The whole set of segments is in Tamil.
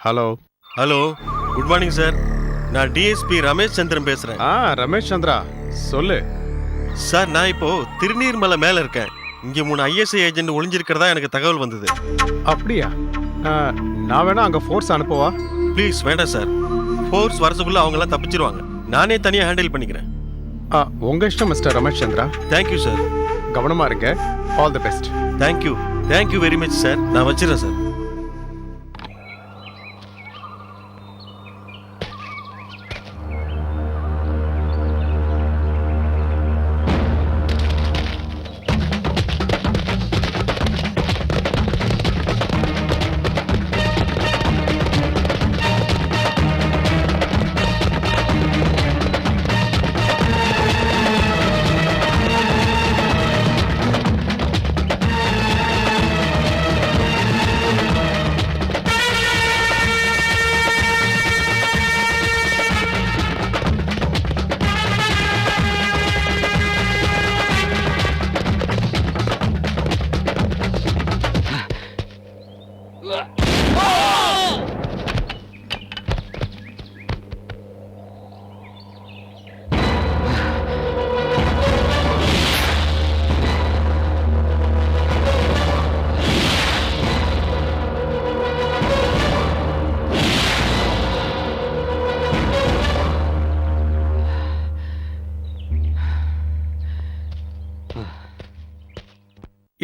Hello hello, good morning sir. நான் டிஎஸ்பி ரமேஷ் சந்திரன் பேசுறேன். ரமேஷ் சந்திரா சொல்லு. சார், நான் இப்போ திருநீர்மலை மேல இருக்கேன். இங்க 3 ஐஎஸ்ஐ ஏஜென்ட் ஒளிஞ்சிருக்கிறதா எனக்கு தகவல் வந்தது. அப்படியா? நான் வேணா அங்க ஃபோர்ஸ் அனுப்பவா? ப்ளீஸ் வேண்டாம் சார். ஃபோர்ஸ் வரதுக்குள்ள அவங்க எல்லாம் தப்பிச்சிருவாங்க. நானே தனியா ஹேண்டில் பண்ணிக்கிறேன். உங்க இஷ்டம் mister Ramesh Chandra. Thank you sir. கவனமா இருங்க. All the best. Thank you very much sir. நான் வச்சிடறேன் சார்.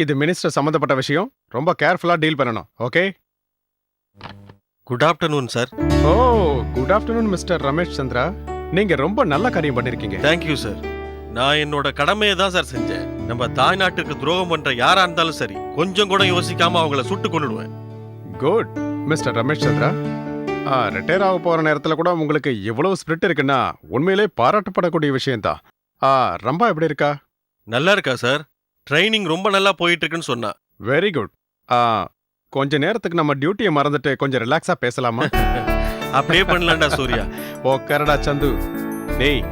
இது மினிஸ்டர் சம்பந்தப்பட்ட விஷயம். ரொம்ப கேர்ஃபுல்லா டீல் பண்ணணும். Okay? Good afternoon sir. Oh, good afternoon mister Ramesh Chandra. நீங்க ரொம்ப நல்ல காரியம் பண்ணிருக்கீங்க. Thank you sir. நான் என்னோட கடமையை தான் சார் செஞ்சேன். நம்ம தாய்நாட்டுக்கு துரோகம் பண்ற யாரா இருந்தாலும் சரி, கொஞ்சம் கூட யோசிக்காம அவங்கள சுட்டு கொன்னுடுவேன். Good mister Ramesh Chandra. Retire ஆக போற நேரத்துல கூட உங்களுக்கு இவ்வளவு ஸ்பிரிட் இருக்குன்னா உண்மையிலே பாராட்டப்படக்கூடிய விஷயம்தான். ரம்பா எப்படி இருக்கா? நல்லா இருக்கா சார்? ட்ரைனிங் ரொம்ப நல்லா போயிட்டு இருக்குன்னு சொன்னா. Very good. கொஞ்ச நேரத்துக்கு நம்ம டியூட்டியை மறந்துட்டு கொஞ்சம் ரிலாக்ஸா பேசலாமா? அப்படியே பண்ணலாம்டா சூர்யா. ஓகேடா சந்து. டேய்,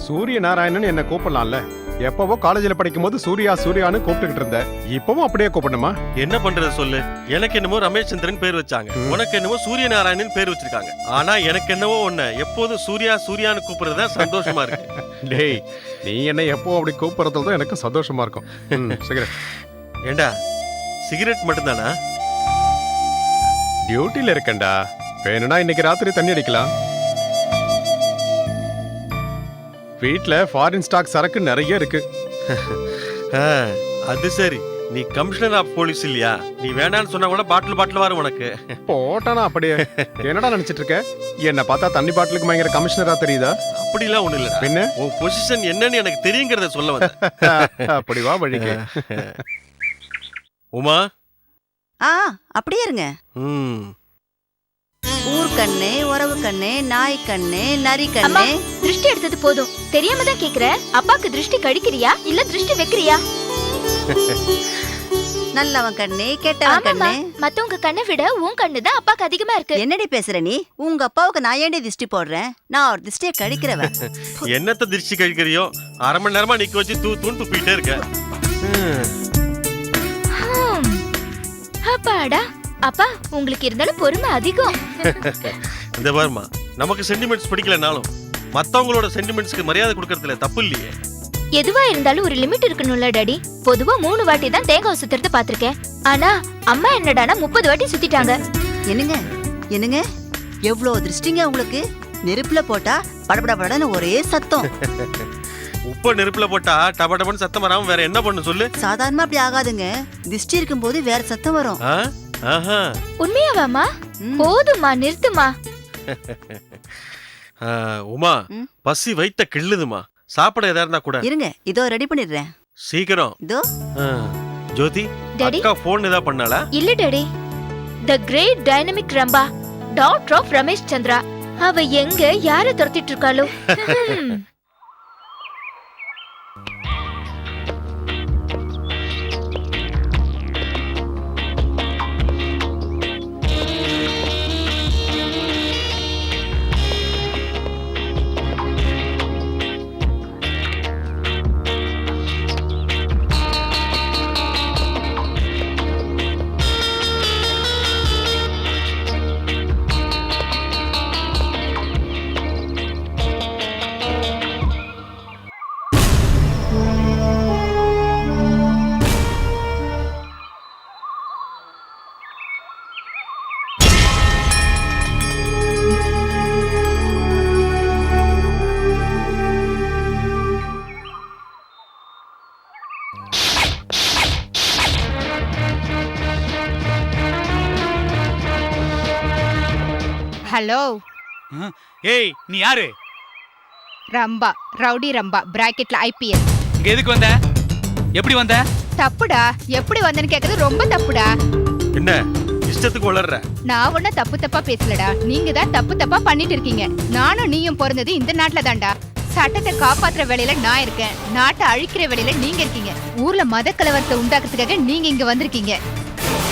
சூரிய நாராயணன் என்ன கூப்பிடலாம்ல? எப்பவோ காலேஜில் படிக்கும் போது சூர்யான்னு கூப்பிட்டுக்கிட்டு இருந்த. இப்பவும் அப்படியே கூப்பிடணுமா? என்ன பண்றது சொல்லு. எனக்கு என்னமோ ரமேஷ் சந்திரன் பேர் வச்சாங்க, உனக்கு என்னமோ சூரிய நாராயணன் பேர் வச்சிருக்காங்க. ஆனா எனக்கு என்னவோ ஒண்ணு எப்போதும் சூர்யான்னு கூப்பிடுறதா சந்தோஷமா இருக்கு. டேய், நீ என்ன எப்போ அப்படி கூப்பிடுறதுல தான் எனக்கு சந்தோஷமா இருக்கும். சிகரெட் ஏண்டா, சிகரெட் மட்டும்தானா? டியூட்டில இருக்கேன்டா. வேணும்னா இன்னைக்கு ராத்திரி தண்ணி அடிக்கலாம். வீட்ல ஃபாரின் ஸ்டாக் சரக்கு நிறைய இருக்கு. அது சரி, நீ கமிஷனர் ஆஃப் போலீஸ் இல்லையா? நீ வேணான்னு சொன்னா கூட பாட்டில் வரும் உனக்கு. போட்டானா அப்படியே? என்னடா நினைச்சிட்டு இருக்க? என்ன பார்த்தா தண்ணி பாட்டிலுக்கு பயங்கர கமிஷனரா தெரியுதா? அப்படிலாம் ஒண்ணு இல்ல. பின்ன உன் பொசிஷன் என்னன்னு எனக்கு தெரியுங்கிறத சொல்ல வந்தேன். அப்படி வா வழிக்கு. உமா, அப்படியே இருங்க. ஊர் கண்ணே, உறவு கண்ணே, நாய் கண்ணே, நரி கண்ணே. திருஷ்டி எடுத்தது போதும். தெரியாம தான் கேக்குறேன். அப்பாக்கு திருஷ்டி கடிக்கிறியா இல்ல திருஷ்டி வைக்கிறியா? நல்லவன் கண்ணே, கெட்டவன் கண்ணே. மத்தவங்க கண்ணை விட உன் கண்ணு தான் அப்பாக்கு அதிகமா இருக்கு. என்னடி பேசுற நீ? உங்க அப்பாவுக்கு நான் ஏண்டி திருஷ்டி போடுறேன்? நான் ஒரு திருஷ்டியை கழிக்கிறவன். என்னத்த திருஷ்டி கழிக்கிறியோ? 1/2 மணி நேரமா நிக்க வச்சு தூண் துப்பிட்டே இருக்க. அப்பாடா, அப்பா உங்களுக்கு இருந்தாலும் பொறுமை அதிகம். இந்த பாருமா, நமக்கு சென்டிமெண்ட்ஸ் பிடிக்கலனாலும் மத்தவங்களோட சென்டிமெண்ட்ஸ்க்கு மரியாதை கொடுக்கறதுல தப்பு இல்லையே. எதுவா இருந்தாலும் ஒரு லிமிட் இருக்கணும்ல டாடி. பொதுவா 3 வாட்டி தான் தேங்காய் சுத்துறது பாத்திருக்கேன். ஆனா அம்மா என்னடானா 30 வாட்டி சுத்திட்டாங்க. என்னங்க எவ்வளவு திருஷ்டிங்க உங்களுக்கு? நெருப்புல போட்டா படபடபடன்னு ஒரே சத்தம். உப்ப நெருப்புல போட்டா டபடபன்னு சத்தம் வராம வேற என்ன பண்ணு சொல்லு. சாதாரணமா அப்படி ஆகாதுங்க. திஷ்டி இருக்கும்போது வேற சத்தம் வரும். ஆ? ஆஹா. உண்மையாவாமா? ம். போதுமா, நிறுத்துமா. உமா, ம். பசி வைத்த கிள்ளுதுமா. சாப்பிட எதா இருந்தா கூட இருங்க, இதோ ரெடி பண்ணிடுறேன். சீக்கிரம். இதோ. ஆ. ஜோதி, டாடி. அக்கா போன் ஏதா பண்ணாளா? இல்ல daddy. The great dynamic Rambha, daughter of Ramesh Chandra. அவ எங்க யார துரத்திட்டு இருக்காளோ? ஹலோ, ஏய் நீ யாரு? ரம்பா, ரவுடி ரம்பா, பிராக்கெட்ல ஐபிஎஸ். இங்க எதுக்கு வந்த? எப்படி வந்த? தப்புடா, எப்படி வந்தேன்னு கேக்குறது ரொம்ப தப்புடா. என்ன இஷ்டத்துக்கு வளர்ற? நான் ஒன்னும் தப்பு தப்பா பேசலடா, நீங்க தான் தப்பு தப்பா பண்ணிட்டு இருக்கீங்க. நானும் நீயும் பிறந்தது இந்த நாட்டுல தான்டா. சட்டத்தை காப்பாத்துற வேலையில நான் இருக்கேன், நாட்டை அழிக்கிற வேலையில நீங்க இருக்கீங்க. ஊர்ல மத கலவரத்தை உண்டாக்குறதுக்காக நீங்க இங்க வந்திருக்கீங்க.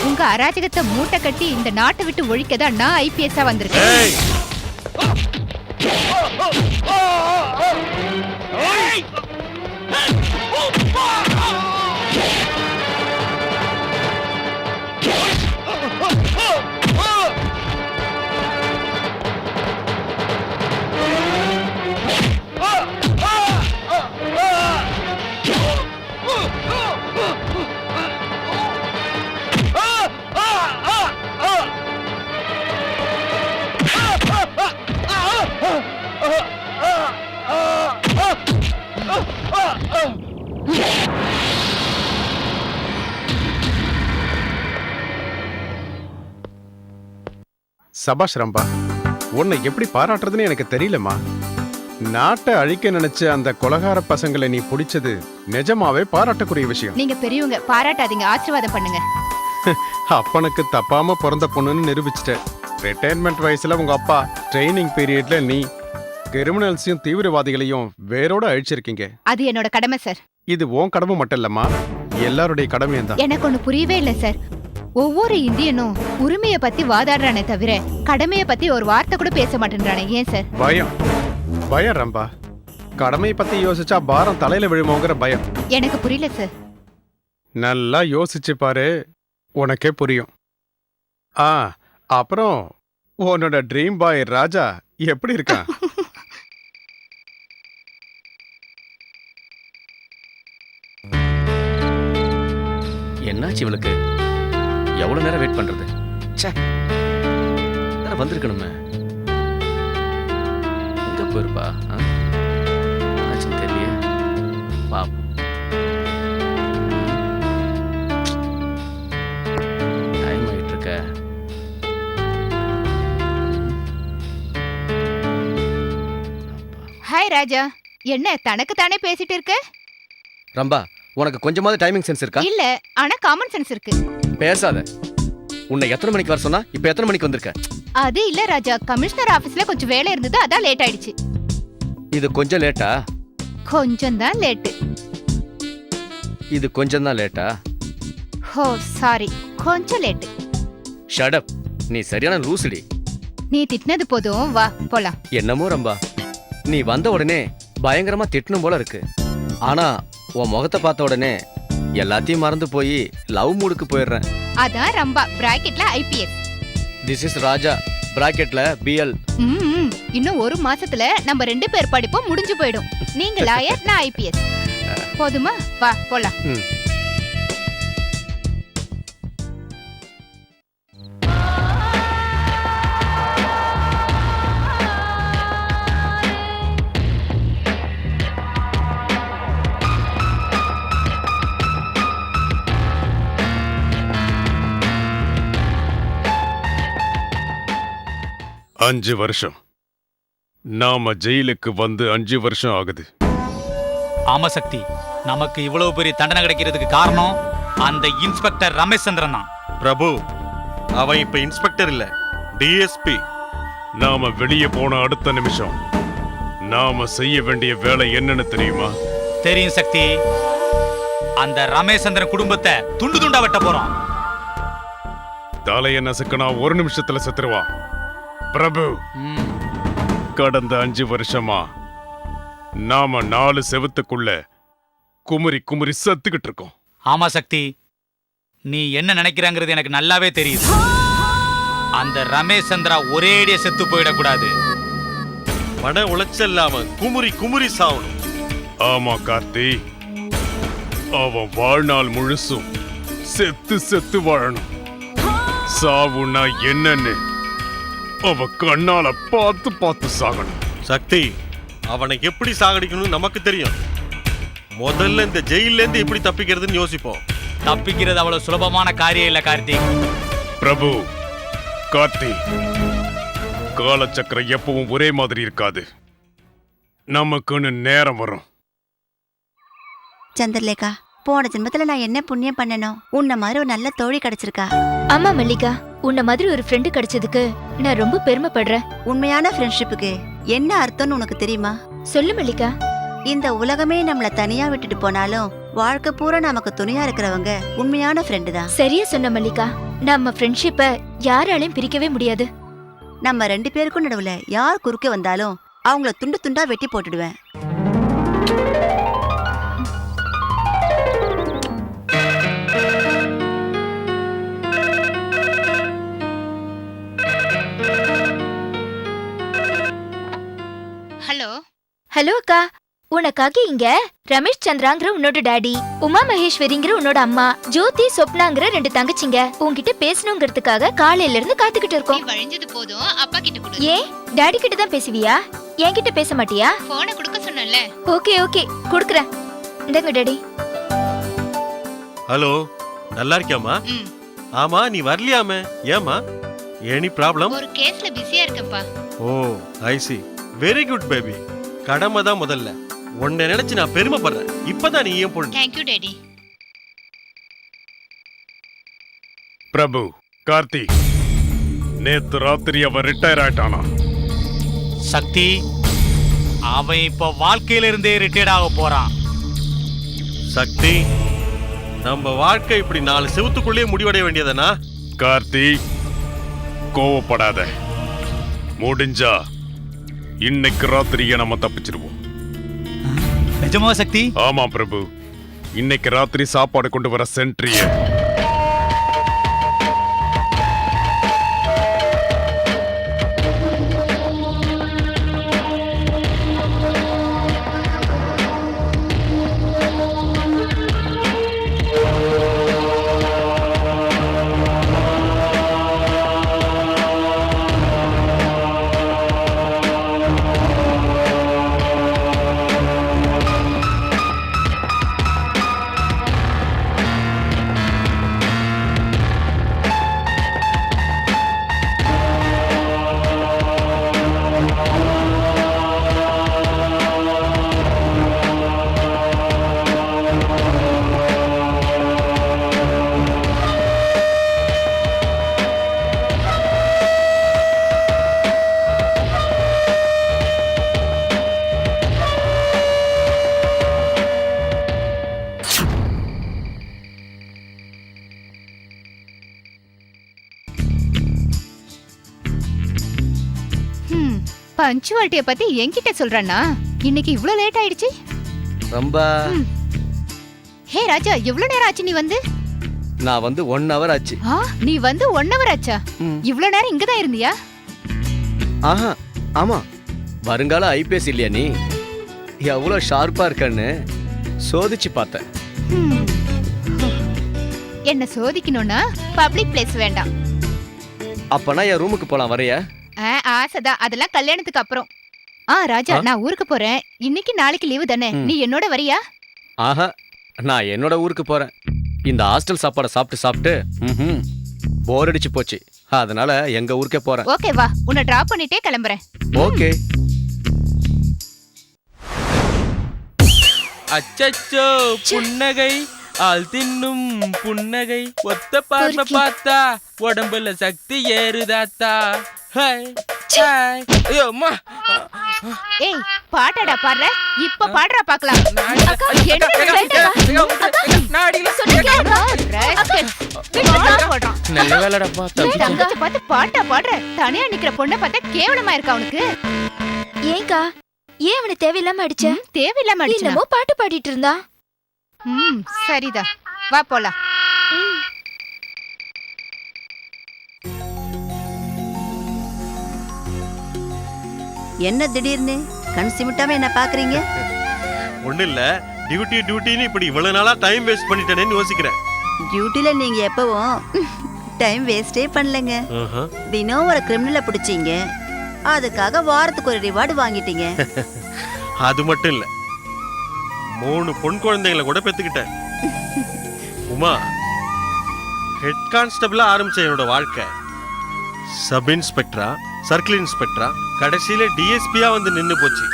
உங்க அராஜகத்தை மூட்டை கட்டி இந்த நாட்டை விட்டு ஒழிக்கதான் நான் ஐபிஎஸ்ஸா வந்திருக்கேன். ஏய், சபாஷ் ரம்பா, உன்னை எப்படி பாராட்டுறதுன்னு எனக்கு தெரியலம்மா. நாட்டை அழிக்க நினைச்ச அந்த கொலகார பசங்களை நீ பிடிச்சது நிஜமாவே பாராட்டக்கூடிய விஷயம். நீங்க பெரியவங்க, பாராட்டாதீங்க, ஆசீர்வாதம் பண்ணுங்க. அப்பனுக்கு தப்பாம பிறந்த பொண்ணுன்னு நிரூபிச்சிட்ட. ரிட்டையர்மெண்ட் வயசுல உங்க அப்பா ட்ரைனிங் பீரியட்ல நீ கிரிமினல்ஸையும் தீவிரவாதிகளையும் வேரோட அழிச்சிருக்கீங்க. அது என்னோட கடமை சார். இது உன் கடமை மட்டும் இல்லம்மா, எல்லாருடைய கடமையும் தான். எனக்கு ஒண்ணு புரியவே இல்ல சார். ஒவ்வொரு இந்தியனும் உரிமைய பத்தி வாதாடுறானே தவிர கடமைய பத்தி ஒரு வார்த்தை கூட பேச மாட்டேன்றானே, ஏன் சார்? பயம் பயம் ரம்பா, கடமையை பத்தி யோசிச்சா பாரம் தலையில விழுமோங்கிற பயம். எனக்கு புரியல சார். நல்லா யோசிச்சு பாரு, உனக்கே புரியும். அப்புறம் உன்னோட ட்ரீம் பாய் ராஜா எப்படி இருக்கான்? என்னாச்சு இவளுக்கு? எவ்வளவு நேரம் வெயிட் பண்றது? ச்சே, நேரம் வந்திருக்கணுமே. எங்க போயிருப்பா? என்னாச்சுன்னு தெரியலையே. பாப்போம். டைம் ஆயிட்டு இருக்க. ஹாய் ராஜா, என்ன தனக்கு தானே பேசிட்டு இருக்க? ரம்பா, உனக்கு கொஞ்சமாவது டைமிங் சென்ஸ் இருக்கா? இல்ல, ஆனா காமன் சென்ஸ் இருக்கு. பேசாத. உன்னை எத்தனை மணிக்கு வர சொன்னா இப்ப எத்தனை மணிக்கு வந்திருக்க? அது இல்ல ராஜா, கமிஷனர் ஆபீஸ்ல கொஞ்சம் வேலை இருந்தது, அதான் லேட் ஆயிடுச்சு. இது கொஞ்சம் லேட்டா? கொஞ்சம் தான் லேட்டு. இது கொஞ்சம் தான் லேட்டா? ஹோ சாரி, கொஞ்சம் லேட்டு. Shut up. நீ சரியான லூசுடி. நீ திட்டினது போதும், வா போலாம். என்னமோ ரம்பா, நீ வந்த உடனே பயங்கரமா திட்டணும் போல இருக்கு. ஆனா உன் முகத்தை பார்த்த உடனே எல்லாத்தையும் மறந்து போய் லவ் மூடுக்கு போயிடுறேன். அதான் ரம்பா, பிராக்கெட்ல ஐபிஎஸ். திஸ் இஸ் ராஜா, பிராக்கெட்ல பிஎல். இன்னும் ஒரு மாசத்துல நம்ம 2 பேர் படிப்பும் முடிஞ்சு போயிடும். நீங்க லாயர், நான் ஐபிஎஸ். போதுமா? வா போலாம். 5 வருஷம். நாம ஜெயிலுக்கு வந்து 5 வருஷம் ஆகுது. ஆமா சக்தி, நமக்கு இவ்வளவு பெரிய தண்டனை கிடைக்கிறதுக்கு காரணம் அந்த இன்ஸ்பெக்டர் ரமேஷ் சந்திரன் தான். பிரபு, அவன் இப்ப இன்ஸ்பெக்டர் இல்ல, டிஎஸ்பி. நாம வெளியே போன அடுத்த நிமிஷம் நாம செய்ய வேண்டிய வேலை என்னன்னு தெரியுமா? தெரியும் சக்தி, அந்த ரமேஷ் சந்திரன் குடும்பத்தை துண்டு துண்டா வெட்ட போறோம். தலைய நசுக்கனா 1 நிமிஷத்துல செத்துருவான். பிரபு, கடந்த 5 வருஷமா நாம 4 செவுத்துக்குள்ள குமுறி குமுறி செத்துக்கிட்டு இருக்கோம். ஆமா சக்தி, நீ என்ன நினைக்கிறாங்கிறது எனக்கு நல்லாவே தெரியுது. அந்த ரமேஷ் சந்திரா ஒரேடியா செத்து போயிடக்கூடாது. மன உளைச்சல் இல்லாம குமுறி குமுறி சாவணும். ஆமா கார்த்தி, அவன் வாழ்நாள் முழுசும் செத்து செத்து வாழணும். சாவுனா என்னன்னு அவ கண்ணால பார்த்து பார்த்து சாகணும். சக்தி, அவனை எப்படி சாகடிக்கணும்னு நமக்கு தெரியும். முதல்ல இந்த ஜெயில இருந்து எப்படி தப்பிக்கிறதுன்னு யோசிப்போம். தப்பிக்கிறது அவ்வளவு சுலபமான காரியம் இல்ல கார்த்திக். பிரபு, கார்த்தி, காலச்சக்கரம் எப்பவும் ஒரே மாதிரி இருக்காது. நமக்குன்னு நேரம் வரும். சந்திரலேகா, போன ஜென்மத்துல நான் என்ன புண்ணியம் பண்ணணும், உன்ன மாதிரி ஒரு நல்ல தோழி கிடைச்சிருக்கா. ஆமா மல்லிகா, உன்ன மாதிரி ஒரு ஃப்ரெண்டு கிடைச்சதுக்கு நான் ரொம்ப பெருமைப்படுறேன். உண்மையான ஃப்ரெண்ட்ஷிப்புக்கு என்ன அர்த்தம்னு உனக்கு தெரியுமா? சொல்லு மல்லிகா. இந்த உலகமே நம்மள தனியா விட்டுட்டு போனாலும் வாழ்க்கை பூரா நமக்கு துணையா இருக்கிறவங்க உண்மையான ஃப்ரெண்டு தான். சரியா சொன்ன மல்லிகா, நம்ம ஃப்ரெண்ட்ஷிப்பை யாராலையும் பிரிக்கவே முடியாது. நம்ம 2 பேருக்கும் நடுவுல யார் குறுக்க வந்தாலும் அவங்கள துண்டு துண்டா வெட்டி போட்டுடுவேன். ஹலோ ஹலோ அக்கா, உனக்காக இங்க ரமேஷ் சந்திராங்கிற உன்னோட டாடி, உமா மகேஸ்வரிங்கிற உன்னோட அம்மா, ஜோதி சொப்னாங்கிற 2 தங்கச்சிங்க உன்கிட்ட பேசணுங்கிறதுக்காக காலையில இருந்து காத்துக்கிட்டு இருக்கோம். வழிஞ்சது போதும், அப்பா கிட்ட கொடு. ஏன் டாடி கிட்ட தான் பேசுவியா? என்கிட்ட பேச மாட்டியா? போனை கொடுக்க சொன்னல. ஓகே ஓகே, கொடுக்குறேன். இந்தங்க டாடி. ஹலோ, நல்லா இருக்கியாமா? ஆமா, நீ வரலையாமே, ஏமா? Any problem? ஒரு கேஸ்ல பிஸியா இருக்கேன்ப்பா. ஓ, ஐ சி. Very good baby. கடமை தான் முதல்ல. உன்னை நினைச்சு நான் பெருமைப்படுறேன். இப்பதான் நீ ஏன் பொண்ணு. Thank you daddy. பிரபு, கார்த்தி, நேத்து ராத்திரி அவன் ரிட்டையர் ஆயிட்டானா? சக்தி, அவன் இப்ப வாழ்க்கையில இருந்தே ரிட்டையர்ட் ஆக போறான். சக்தி, நம்ம வாழ்க்கை இப்படி 4 செவுத்துக்குள்ளேயே முடிவடைய வேண்டியதுனா? கார்த்தி, கோவப்படாத. முடிஞ்சா இன்னைக்கு ராத்திரியே நம்ம தப்பிச்சிருவோம். நிஜமா சக்தி? ஆமா பிரபு, இன்னைக்கு ராத்திரி சாப்பாடு கொண்டு வர சென்ட்ரிய பஞ்சுவாலிட்டிய பத்தி என்கிட்ட சொல்றானா? இன்னைக்கு இவ்ளோ லேட் ஆயிடுச்சு. ரொம்ப ஹே ராஜா, எவ்வளவு நேரம் ஆச்சு நீ வந்து? நான் வந்து 1 hour ஆச்சு. நீ வந்து 1 hour ஆச்சா? இவ்ளோ நேரம் இங்க தான் இருந்தியா? ஆஹா, ஆமா. வருங்கால ஐபிஎஸ் இல்லையா நீ? எவ்வளோ ஷார்ப்பா இருக்கன்னு சோதிச்சு பார்த்தேன். என்ன சோதிக்கணும்னா பப்ளிக் பிளேஸ் வேண்டாம். அப்பனா என் ரூமுக்கு போலாம், வரையா? ஆசைதான், அதெல்லாம் கல்யாணத்துக்கு அப்புறம். ராஜா, நான் ஊருக்கு போறேன். இன்னைக்கு நாளைக்கு லீவு தானே, நீ என்னோட வரியா? ஆஹா, நான் என்னோட ஊருக்கு போறேன். இந்த ஹாஸ்டல் சாப்பாடை சாப்பிட்டு சாப்பிட்டு போர் அடிச்சு போச்சு. அதனால எங்க ஊருக்கே போறேன். ஓகே வா, உன்னை டிராப் பண்ணிட்டே கிளம்புறேன். ஓகே. அச்சச்சோ புன்னகை, ஆள் தின்னும் புன்னகை, ஒத்த பார்வை பொறுக்கி. பார்த்தா உடம்புல சக்தி ஏறுதாத்தா. Hi hi. ஐயோ அம்மா. ஏய் பாட்டடா பாடுற, இப்ப பாடுறா பாக்கலாம். அக்கா, என்ன வேண்டாம். நல்ல வேலைடாப்பா, தப்பிச்சேன். தங்கச்சி பார்த்து பாட்டா பாடுற, தனியா நிக்கிற பொண்ணை பார்த்தா கேவலமா இருக்கா உனக்கு? ஏன்க்கா ஏன் அவனை தேவையில்லாம அடிச்ச? தேவையில்லாம அடிச்சா? என்னமோ பாட்டு பாடிட்டு இருந்தா. சரிதா, வா போலாம். என்ன திடீர்னு கண் சிமிட்டாம என்ன பாக்குறீங்க? ஒண்ணு இல்ல, டியூட்டின்னு இப்படி இவ்வளவு நாளா டைம் வேஸ்ட் பண்ணிட்டேனேன்னு யோசிக்கிறேன். டியூட்டில நீங்க எப்பவும் டைம் வேஸ்டே பண்ணலங்க. ஆஹா. தினம் ஒரு கிரிமினலை பிடிச்சீங்க, அதுக்காக வாரத்துக்கு ஒரு ரிவார்டு வாங்கிட்டீங்க. அது மட்டும் இல்ல, 3 பொன் குழந்தைகளை கூட பெத்துக்கிட்டேன். உமா, ஹெட் கான்ஸ்டபிளா ஆரம்பிச்ச என்னோட வாழ்க்கை சப் இன்ஸ்பெக்டரா, சர்க்கிள் இன்ஸ்பெக்டரா, கடைசியில டிஎஸ்பியா வந்து நின்னு போச்சு.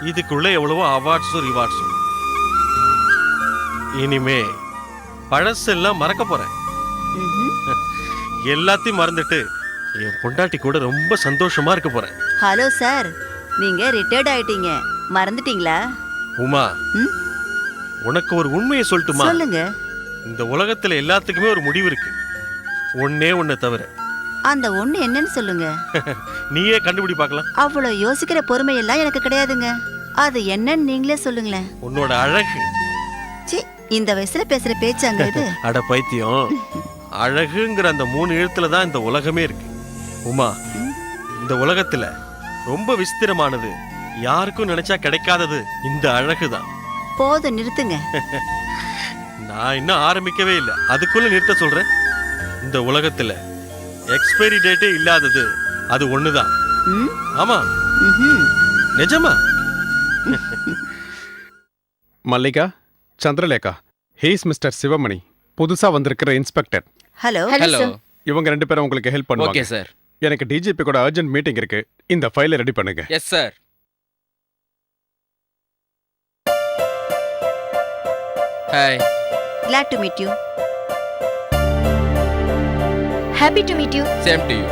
இதுக்குள்ள எவ்வளவோ அவார்ட்ஸும் ரிவார்ட்ஸும். இனிமே பழசெல்லாம் மறக்க போறேன். ம்ஹும். எல்லாத்தையும் மறந்துட்டு என் பொண்டாட்டி கூட ரொம்ப சந்தோஷமா இருக்க போறேன். ஹலோ சார், நீங்க ரிட்டையர்ட் ஆயிட்டீங்க, மறந்துட்டீங்களா? உமா, ம்? உனக்கு ஒரு உண்மையை சொல்லட்டுமா? சொல்லுங்க. இந்த உலகத்துல எல்லாத்துக்குமே ஒரு முடிவு இருக்கு, ஒன்னே ஒன்ன தவிர. அந்த ஒண்ணு என்னன்னு சொல்லுங்க. நீயே கண்டுபிடி பார்க்கலாம். அவ்வளவு யோசிக்கிற பொறுமை எல்லாம் எனக்கு கிடையாதுங்க. அது என்னன்னு நீங்களே சொல்லுங்களேன். உன்னோட அழகு. சி, இந்த வயசுல பேசுற பேச்சாங்க இது. அட பைத்தியம், அழகுங்கிற அந்த 3 எழுத்துல தான் இந்த உலகமே இருக்கு. உமா, இந்த உலகத்துல ரொம்ப விஸ்திரமானது, யாருக்கும் நினைச்சா கிடைக்காதது இந்த அழகுதான். போதும், நிறுத்துங்க. நான் இன்னும் ஆரம்பிக்கவே இல்லை, அதுக்குள்ள நிறுத்த சொல்றேன். இந்த உலகத்துல எக்ஸ்பைரி டேட்டே இல்லாதது அது ஒண்ணுதான். ம்? ஆமா, ம்ஹும். நிஜமா. மல்லிகா, சந்திரலேகா, ஹீஸ் மிஸ்டர் சிவமணி, புதுசா வந்திருக்கிற இன்ஸ்பெக்டர். ஹலோ. ஹலோ. இவங்க 2 பேரும் உங்களுக்கு ஹெல்ப் ஓகே பண்ணுவாங்க. சார். எனக்கு டிஜிபி கூட அர்ஜென்ட் மீட்டிங் இருக்கு. இந்த ஃபைலை ரெடி பண்ணுங்க. Yes sir. Hi. Glad to meet you. Happy to meet you. Same to you.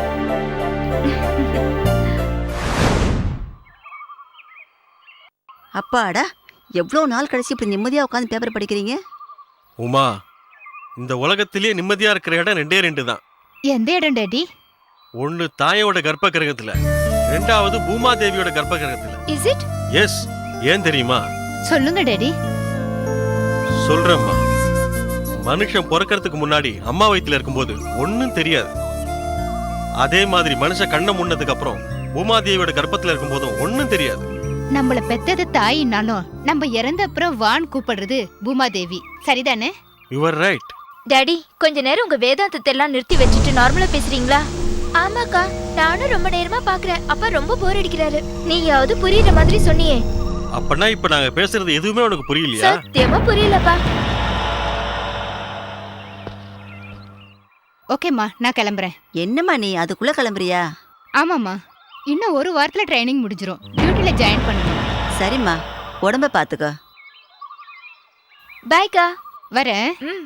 அப்பாடா, எவ்வளவு நாள் கழிச்சு இப்படி நிம்மதியா உட்காந்து பேப்பர் படிக்கிறீங்க? உமா, இந்த உலகத்திலேயே நிம்மதியா இருக்கிற இடம் 2 தான். எந்த இடம் டேடி? ஒன்னு தாயோட கர்ப்ப கிரகத்துல, 2வது பூமாதேவியோட கர்ப்ப கிரகத்துல. Is it? எஸ். ஏன் தெரியுமா? சொல்லுங்க டேடி. சொல்றேம்மா. மனுஷன் பிறக்கிறதுக்கு முன்னாடி அம்மா வயித்துல இருக்கும்போது ஒன்னும் தெரியாது. அதே மாதிரி மனுஷன் கண்ணை முன்னதுக்கு அப்புறம் பூமாதேவியோட கர்ப்பத்துல இருக்கும்போதும் ஒன்னும் தெரியாது. நம்மள பெத்தது தாயினாலும் நம்ம இறந்த அப்புறம் வான் கூப்பிடுறது பூமாதேவி, சரிதானே? Your right. டாடி, கொஞ்ச நேரம் உங்க வேதாந்தத்தை எல்லாம் நிறுத்தி வச்சுட்டு நார்மலா பேசுறீங்களா? ஆமாக்கா, நானும் ரொம்ப நேரமா பாக்குறேன். அப்பா ரொம்ப போர் அடிக்கிறாரு. நீயாவது புரியுற மாதிரி சொன்னியே. அப்பனா இப்ப நாங்க பேசுறது எதுவுமே உனக்கு புரியலையா? சத்தியமா புரியலப்பா. ஓகேம்மா, நான் கிளம்புறேன். என்னம்மா நீ அதுக்குள்ள கிளம்புறியா? ஆமாம்மா, இன்னும் 1 வாரத்துல ட்ரைனிங் முடிஞ்சிரும். டியூட்டில ஜாயின் பண்ணணும். சரிம்மா, உடம்ப பாத்துக்கோ. பாய்க்கா. வரேன். ம்.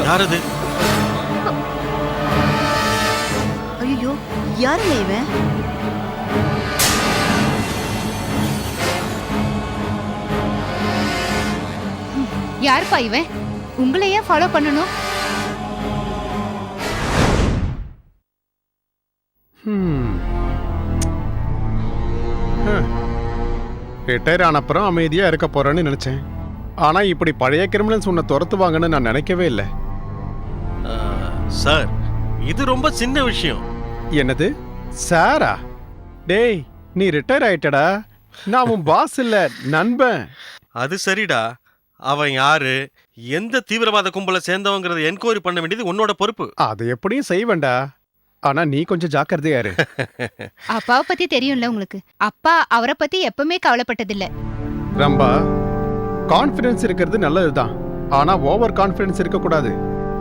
யாரது? ஐயோ, யாருங்க இவன்? யாருப்பா இவன்? உங்களை ஏன் ஃபாலோ பண்ணணும்? ரிட்டையர் ஆன அப்புறம் அமைதியா இருக்க போறேன்னு நினைச்சேன். ஆனா இப்படி பழைய கிரிமினல்ஸ் உன்னை துரத்துவாங்கன்னு நான் நினைக்கவே இல்லை. சார், இது ரொம்ப சின்ன விஷயம். என்னது சாரா? டேய், நீ ரிட்டையர் ஆயிட்டடா. நான் உன் பாஸ் இல்ல, நண்பன். அது சரிடா. அவன் யாரு, எந்த தீவிரவாத கும்பலை சேர்ந்தவங்கிறத என்கொயரி பண்ண வேண்டியது உன்னோட பொறுப்பு. அது எப்படியும் செய்வேன்டா. ஆனா நீ கொஞ்சம் ஜாக்கிரதையா இரு. அப்பாவை பத்தி தெரியும்ல உங்களுக்கு. அப்பா அவரை பத்தி எப்பவுமே கவலைப்பட்டதில்ல. ரம்பா, கான்ஃபிடன்ஸ் இருக்கிறது நல்லதுதான், ஆனா ஓவர் கான்ஃபிடன்ஸ் இருக்கக்கூடாது.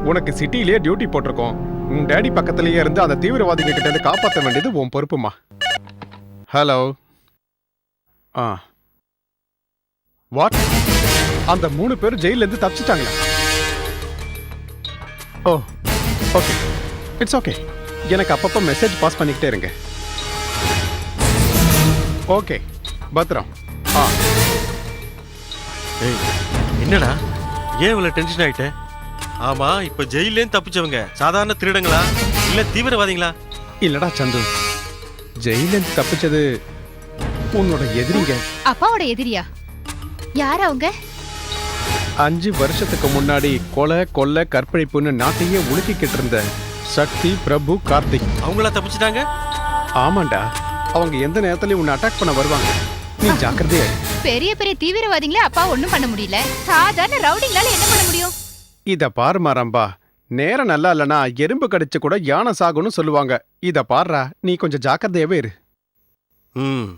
உனக்கு சிட்டிலேயே டியூட்டி போட்டிருக்கோம். உன் டேடி பக்கத்திலேயே இருந்து அந்த தீவிரவாதிகள் கிட்ட இருந்து காப்பாற்ற வேண்டியது உன் பொறுப்புமா. ஹலோ. Ah, what? அந்த 3 பேரும் ஜெயில இருந்து தப்பிச்சிட்டாங்களா? ஓ, ஓகே, இட்ஸ் ஓகே. எனக்கு அப்பப்போ மெசேஜ் பாஸ் பண்ணிக்கிட்டே இருங்க. ஓகே, பத்திரம். ஆ, ஏய், என்னடா ஏன் இவ்வளவு டென்ஷன் ஆயிட்ட? ஆமா, இப்ப ஜெயிலேருந்து தப்பிச்சவங்க சாதாரண திருடங்களா இல்ல தீவிரவாதிகளா? இல்லடா சந்து, ஜெயில இருந்து தப்பிச்சது உன்னோட எதிரிங்க. அப்பாவோட எதிரியா? யார் அவங்க? 5 வருஷத்துக்கு முன்னாடி கொலை கற்பழிப்புன்னு நாட்டையே உலுக்கிக்கிட்டு இருந்த சக்தி, பிரபு, கார்த்திக். அவங்களா தப்பிச்சிட்டாங்க? ஆமாண்டா, அவங்க எந்த நேரத்துலயும் உன்னை அட்டாக் பண்ண வருவாங்க. நீ ஜாக்கிரதையா இரு. பெரிய பெரிய தீவிரவாதிங்களே அப்பா ஒண்ணும் பண்ண முடியல, சாதாரண ரவுடிங்களால என்ன பண்ண முடியும்? இத பாருமா ரம்பா, நேரம் நல்லா இல்லனா எறும்பு கடிச்சு கூட யானை சாகும்னு சொல்லுவாங்க. இத பாருடா, நீ கொஞ்சம் ஜாக்கிரதையாவே இரு. ம்.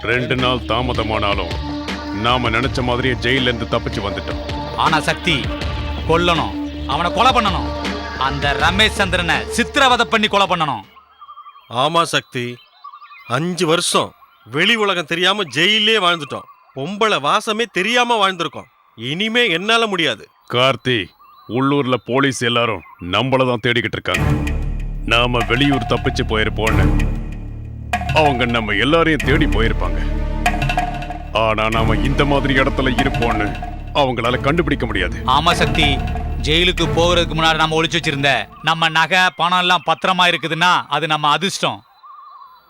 ரெண்டு நாள் தாமதமானாலும் நாம நினைச்ச மாதிரியே ஜெயில இருந்து தப்பிச்சு வந்துட்டோம். ஆனா சக்தி, கொல்லணும், அவனை கொலை பண்ணணும். அந்த ரமேஷ் சந்திரனை சித்திரவதை பண்ணி கொலை பண்ணணும். ஆமா சக்தி, 5 வருஷம் வெளி உலகம் தெரியாம ஜெயிலே வாழ்ந்துட்டோம். பொம்பளை வாசமே தெரியாம வாழ்ந்திருக்கோம். இனிமே என்னால முடியாது. கார்த்தி, உள்ளூர்ல போலீஸ் எல்லாரும் நம்மள தான் தேடிக்கிட்டு இருக்காங்க. நாம வெளியூர் தப்பிச்சு போயிருப்போம்னு அவங்க நம்ம எல்லாரையும் தேடி போயிருப்பாங்க. ஆனா நாம இந்த மாதிரி இடத்துல இருப்போம்னு அவங்களால கண்டுபிடிக்க முடியாது. ஆமா சக்தி, ஜெயிலுக்கு போகிறதுக்கு முன்னாடி நம்ம ஒளிச்சு வச்சிருந்த நம்ம நகை பணம் எல்லாம் பத்திரமா இருக்குதுன்னா அது நம்ம அதிர்ஷ்டம்.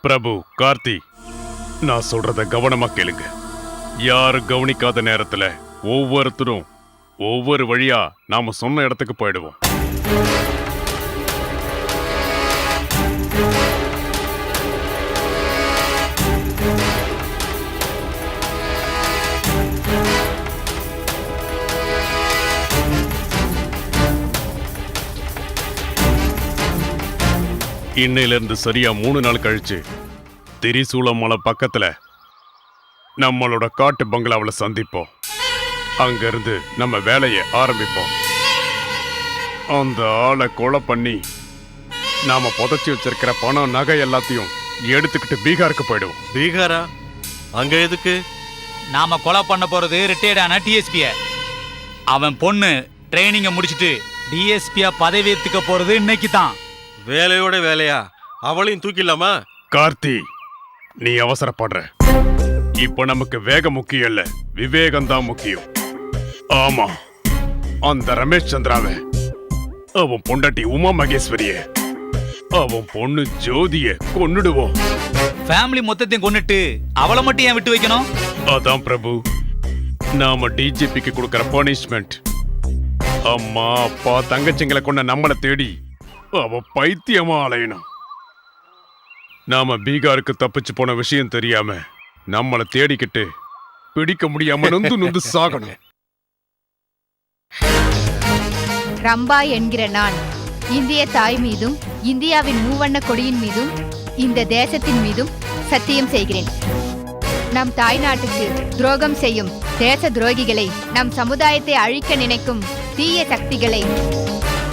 பிரபு, கார்த்தி, நான் சொல்றத கவனமா கேளுங்க. யாரும் கவனிக்காத நேரத்துல ஒவ்வொருத்தரும் ஒவ்வொரு வழியா நாம சொன்ன இடத்துக்கு போயிடுவோம். இன்னையிலிருந்து சரியா 3 நாள் கழிச்சு திரிசூலம் மலை பக்கத்துல நம்மளோட காட்டு பங்களாவில் சந்திப்போம். அங்கிருந்து நம்ம வேலையை ஆரம்பிப்போம். அந்த ஆளை கொலை பண்ணி நாம புதைச்சி வச்சிருக்கிற பணம், நகை எல்லாத்தையும் எடுத்துக்கிட்டு பீகாருக்கு போயிடுவோம். பீகாரா? அங்க எதுக்கு? நாம கொலை பண்ண போறது ரிட்டையர்டான டிஎஸ்பிய. அவன் பொண்ணு ட்ரைனிங்க முடிச்சிட்டு டிஎஸ்பியா பதவி ஏத்துக்க போறது இன்னைக்கு தான். வேலையோட வேலையா? அவளையும் தூக்கிடலாமா? கார்த்தி, நீ அவசரப்படுற. இப்ப நமக்கு வேகம் முக்கியம் இல்ல, விவேகம் தான் முக்கியம். ஆமா, அந்த ரமேஷ் சந்திராவை, அவன் பொண்டாட்டி உமா மகேஸ்வரிய, அவன் பொண்ணு ஜோதிய கொன்னுடுவோம். ஃபேமிலி மொத்தத்தையும் கொன்னுட்டு அவளை மட்டும் ஏன் விட்டு வைக்கணும்? அதான் பிரபு, நாம டிஜிபிக்கு கொடுக்கற பனிஷ்மெண்ட். அம்மா, அப்பா, தங்கச்சிங்களை கொண்ட நம்மளை தேடி அவ பைத்தியமா அலையணும். நாம பீகாருக்கு தப்பிச்சு போன விஷயம் தெரியாம நம்மளை தேடிக்கிட்டு பிடிக்க முடியாம நொந்து நொந்து சாகணும். ரம்பா என்கிற நான் இந்திய தாய் மீதும் இந்தியாவின் மூவண்ண கொடியின் மீதும் இந்த தேசத்தின் மீதும் சத்தியம் செய்கிறேன். நம் தாய் நாட்டுக்கு துரோகம் செய்யும் தேச துரோகிகளை, நம் சமுதாயத்தை அழிக்க நினைக்கும் தீய சக்திகளை,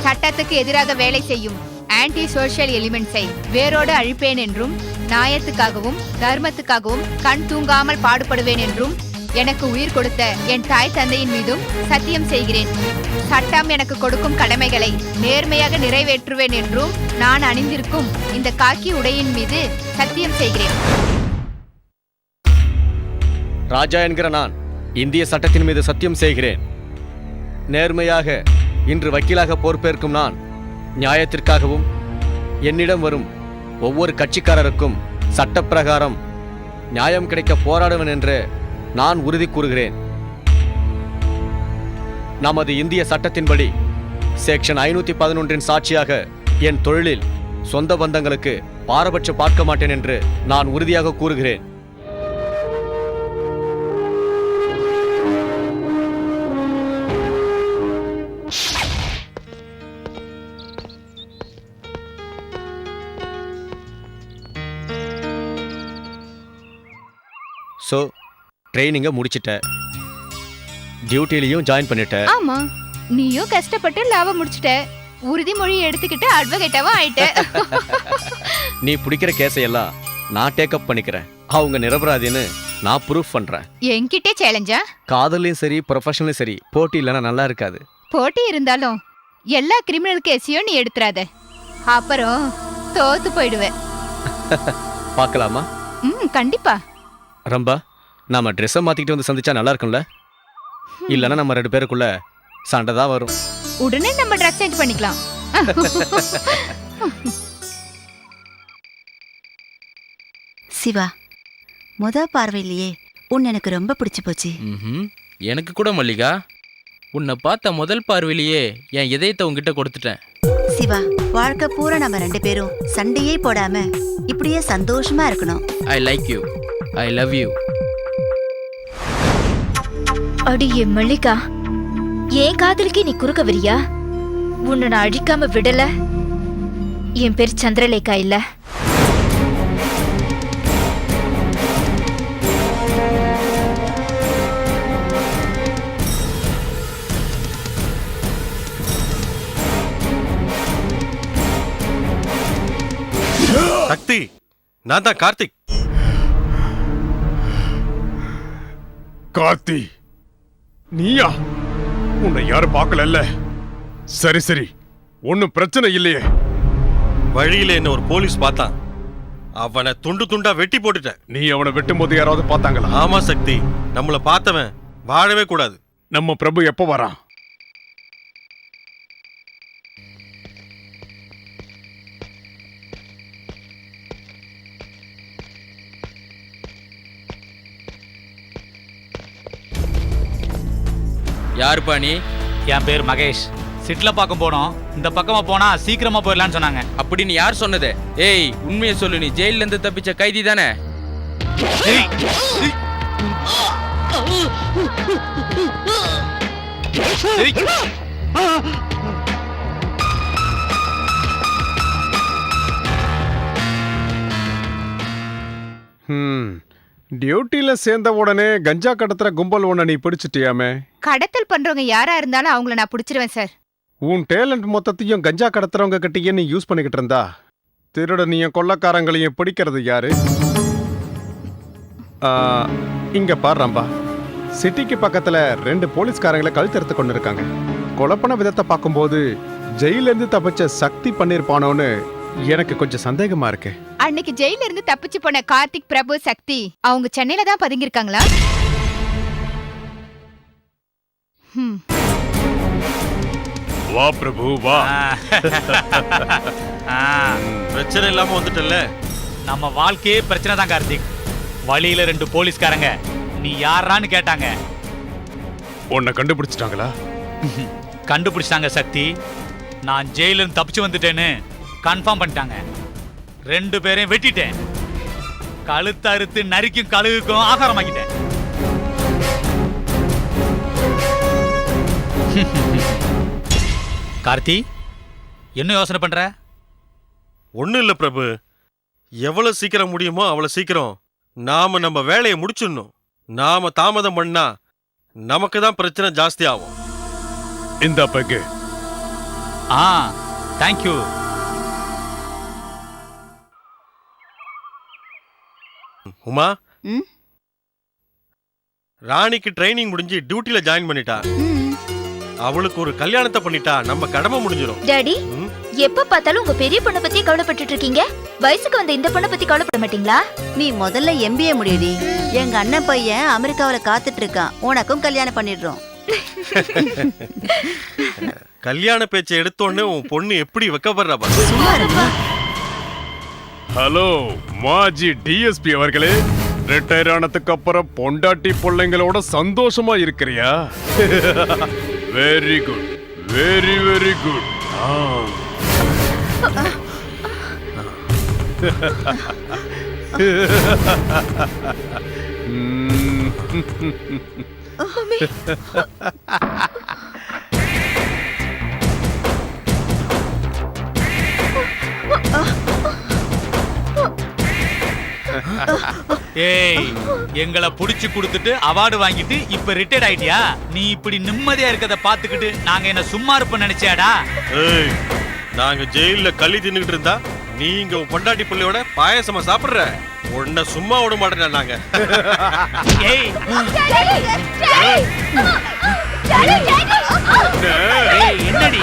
சட்டத்துக்கு எதிராக வேலை செய்யும் ஆன்டி சோஷியல் எலிமெண்ட்ஸை வேரோடு அழிப்பேன் என்றும், நியாயத்துக்காகவும் தர்மத்துக்காகவும் கண் தூங்காமல் பாடுபடுவேன் என்றும் எனக்கு உயிர் கொடுத்த என் தாய் தந்தையின் மீதும் சத்தியம் செய்கிறேன். சட்டம் எனக்கு கொடுக்கும் கடமைகளை நேர்மையாக நிறைவேற்றுவேன் என்றும் நான் அணிந்திருக்கும் இந்த காக்கி உடையின் மீது சத்தியம் செய்கிறேன். ராஜா என்கிற நான் இந்திய சட்டத்தின் மீது சத்தியம் செய்கிறேன். நேர்மையாக இன்று வக்கீலாக பொறுப்பேற்கும் நான் நியாயத்திற்காகவும் என்னிடம் வரும் ஒவ்வொரு கட்சிக்காரருக்கும் சட்டப்பிரகாரம் நியாயம் கிடைக்க போராடுவேன் என்று நான் உறுதி கூறுகிறேன். நமது இந்திய சட்டத்தின்படி செக்ஷன் 511 சாட்சியாக என் தொழிலில் சொந்த பந்தங்களுக்கு பாரபட்சம் பார்க்க மாட்டேன் என்று நான் உறுதியாக கூறுகிறேன். ஸோ ட்ரைனிங்கை முடிச்சிட்ட, டியூட்டிலையும் ஜாயின் பண்ணிட்ட. ஆமா, நீயும் கஷ்டப்பட்டு லாபம் முடிச்சிட்ட, உறுதிமொழி எடுத்துக்கிட்டு அட்வொகேட்டாவும் ஆயிட்ட. நீ பிடிக்கிற கேஸையெல்லாம் நான் டேக்கப் பண்ணிக்கிறேன். அவங்க நிரபராதின்னு நான் ப்ரூஃப் பண்றேன். என்கிட்டே சேலஞ்சா? காதலையும் சரி ப்ரொஃபஷனலும் சரி போட்டி இல்லைன்னா நல்லா இருக்காது. போட்டி இருந்தாலும் எல்லா கிரிமினல் கேஸையும் நீ எடுத்துறாத, அப்புறம் தோத்து போயிடுவேன். பார்க்கலாமா? கண்டிப்பா. ரம்பா, நாம ட்ரெஸ்ஸை மாத்திக்கிட்டு வந்து சந்திச்சா நல்லா இருக்கும்ல? இல்லைன்னா நம்ம 2 பேருக்குள்ள சண்டை தான் வரும். உடனே நம்ம ட்ரெஸ் சேஞ்ச் பண்ணிக்கலாம். சிவா, பார்வையிலேயே உன் எனக்கு ரொம்ப பிடிச்சு போச்சு. எனக்கு கூட மல்லிகா, உன்னை பார்த்த முதல் பார்வையிலேயே என் இதயத்தை உங்ககிட்ட கொடுத்துட்டேன். சிவா, வாழ்க்கை பூரா நம்ம 2 பேரும் சண்டையே போடாம இப்படியே சந்தோஷமா இருக்கணும். I like you, I love you. அடியே மல்லிகா, ஏன் காதலுக்கே நீ குறுக்க வரியா? உன்னை நான் அழிக்காம விடல. என் பேர் சந்திரலேகா இல்ல. சக்தி, நான் தான் கார்த்திக். கார்த்தி, நீயா? உன்னை யாரும் பார்க்கல. சரி சரி, ஒன்னும் பிரச்சனை இல்லையே. வழியில என்ன ஒரு போலீஸ் பார்த்தான், அவனை துண்டு துண்டா வெட்டி போட்டுட்டேன். நீ அவனை வெட்டும் போது யாராவது பார்த்தாங்களா? ஆமா சக்தி, நம்மள பார்த்தவன் வாழவே கூடாது. நம்ம பிரபு எப்போ வரான்? யாருப்பா நீ? என் பேர் மகேஷ். சிட்ல பார்க்க போனோம். இந்த பக்கமா போனா சீக்கிரமா போயிடலான்னு சொன்னாங்க. அப்படின்னு யார் சொன்னது? ஏய், உண்மையை சொல்லு, நீ ஜெயில இருந்து தப்பிச்ச கைதி தானே? டியூட்டில சேர்ந்த உடனே கஞ்சா கடத்துற கும்பல் ஒண்ண நீ பிடிச்சிட்டியாமே. கடத்தல் பண்றவங்க யாரா இருந்தாலும் அவங்கள நான் பிடிச்சிருவேன் சார். உன் டேலண்ட் மொத்தத்தையும் கஞ்சா கடத்துறவங்க கிட்டயே நீ யூஸ் பண்ணிக்கிட்டு இருந்தா திருடனையும் கொள்ளக்காரங்களையும் பிடிக்கிறது யாரு? இங்க பாரும்பா, சிட்டிக்கு பக்கத்துல 2 போலீஸ்காரங்களை கழுத்தெடுத்து கொண்டு இருக்காங்க. கொலப்பன விதத்தை பார்க்கும்போது ஜெயில இருந்து தப்பிச்ச சக்தி பண்ணிருப்பானோன்னு எனக்கு கொஞ்சம் சந்தேகமா இருக்கு. அன்னைக்கு ஜெயில இருந்து தப்பிச்சு போன கார்த்திக், பிரபு, சக்தி அவங்க சென்னையில தான் பதுங்கி இருக்காங்களா? வா பிரபு வா. பிரச்சனை இல்லாம வந்துட்டல. நம்ம வாழ்க்கையே பிரச்சனை தான் கார்த்திக். வழியில 2 போலீஸ்காரங்க நீ யாரான்னு கேட்டாங்க. உன்னை கண்டுபிடிச்சிட்டாங்களா? கண்டுபிடிச்சிட்டாங்க சக்தி. நான் ஜெயில இருந்து தப்பிச்சு வந்துட்டேன்னு கன்ஃபார்ம் பண்ணிட்டாங்க. 2 பேரையும் வெட்டிட்டேன். கழுத்து அறுத்து நரிக்கும் கழுகுக்கும் ஆகாரமாக்கிட்டேன். கார்த்தி, என்ன யோசனை பண்ற? ஒண்ணும் இல்ல பிரபு, எவ்வளவு சீக்கிரம் முடியுமோ அவ்வளவு சீக்கிரம் நாம நம்ம வேலையை முடிச்சிடணும். நாம தாமதம் பண்ணா நமக்கு தான் பிரச்சனை ஜாஸ்தி ஆகும். இந்த பக்கு. தேங்க்யூ. உமா, ராணிக்கு ட்ரைனிங் முடிஞ்சு டியூட்டில ஜாயின் பண்ணிட்டா. அவளுக்கு ஒரு கல்யாணத்தை பண்ணிட்டா நம்ம கடமை முடிஞ்சிடும். டாடி, எப்ப பார்த்தாலும் உங்க பெரிய பொண்ணை பத்தி கவலைப்பட்டுட்டு இருக்கீங்க. வயசுக்கு வந்த இந்த பொண்ணை பத்தி கவலைப்பட மாட்டீங்களா? நீ முதல்ல MBA முடியடி. எங்க அண்ணன் பையன் அமெரிக்காவில காத்துட்டு இருக்கான். உனக்கும் கல்யாணம் பண்ணிடுறோம். கல்யாண பேச்சை எடுத்தோன்னு உன் பொண்ணு எப்படி வைக்கப்படுறா பாரு. ஹலோ மாஜி டிஎஸ்பி அவர்களே, ரிட்டையர் ஆனதுக்கு அப்புறம் பொண்டாட்டி பிள்ளைங்களோட சந்தோஷமா இருக்கிறியா? Very good, very very good. ஏய், எங்களை புடிச்சு கொடுத்துட்டு அவார்டு வாங்கிட்டு இப்ப ரிட்டையர்ட் ஆயிட்டியா? நீ இப்படி நிம்மதியா இருக்கத பாத்துக்கிட்டு நாங்க என்ன சும்மா இருப்போம் நினைச்சியாடா? ஏய், நாங்க ஜெயில களி தின்னுகிட்டு இருந்தா நீங்க உன் பொண்டாட்டி பிள்ளையோட பாயசமா சாப்பிடுற? உன்னை சும்மா விட மாட்டேன் நாங்க. ஏய், ஏய், என்னடி?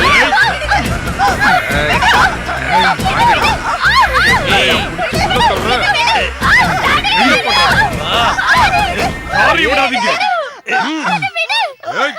ஏய், யாரையும் விடாதீங்க. ஏய்.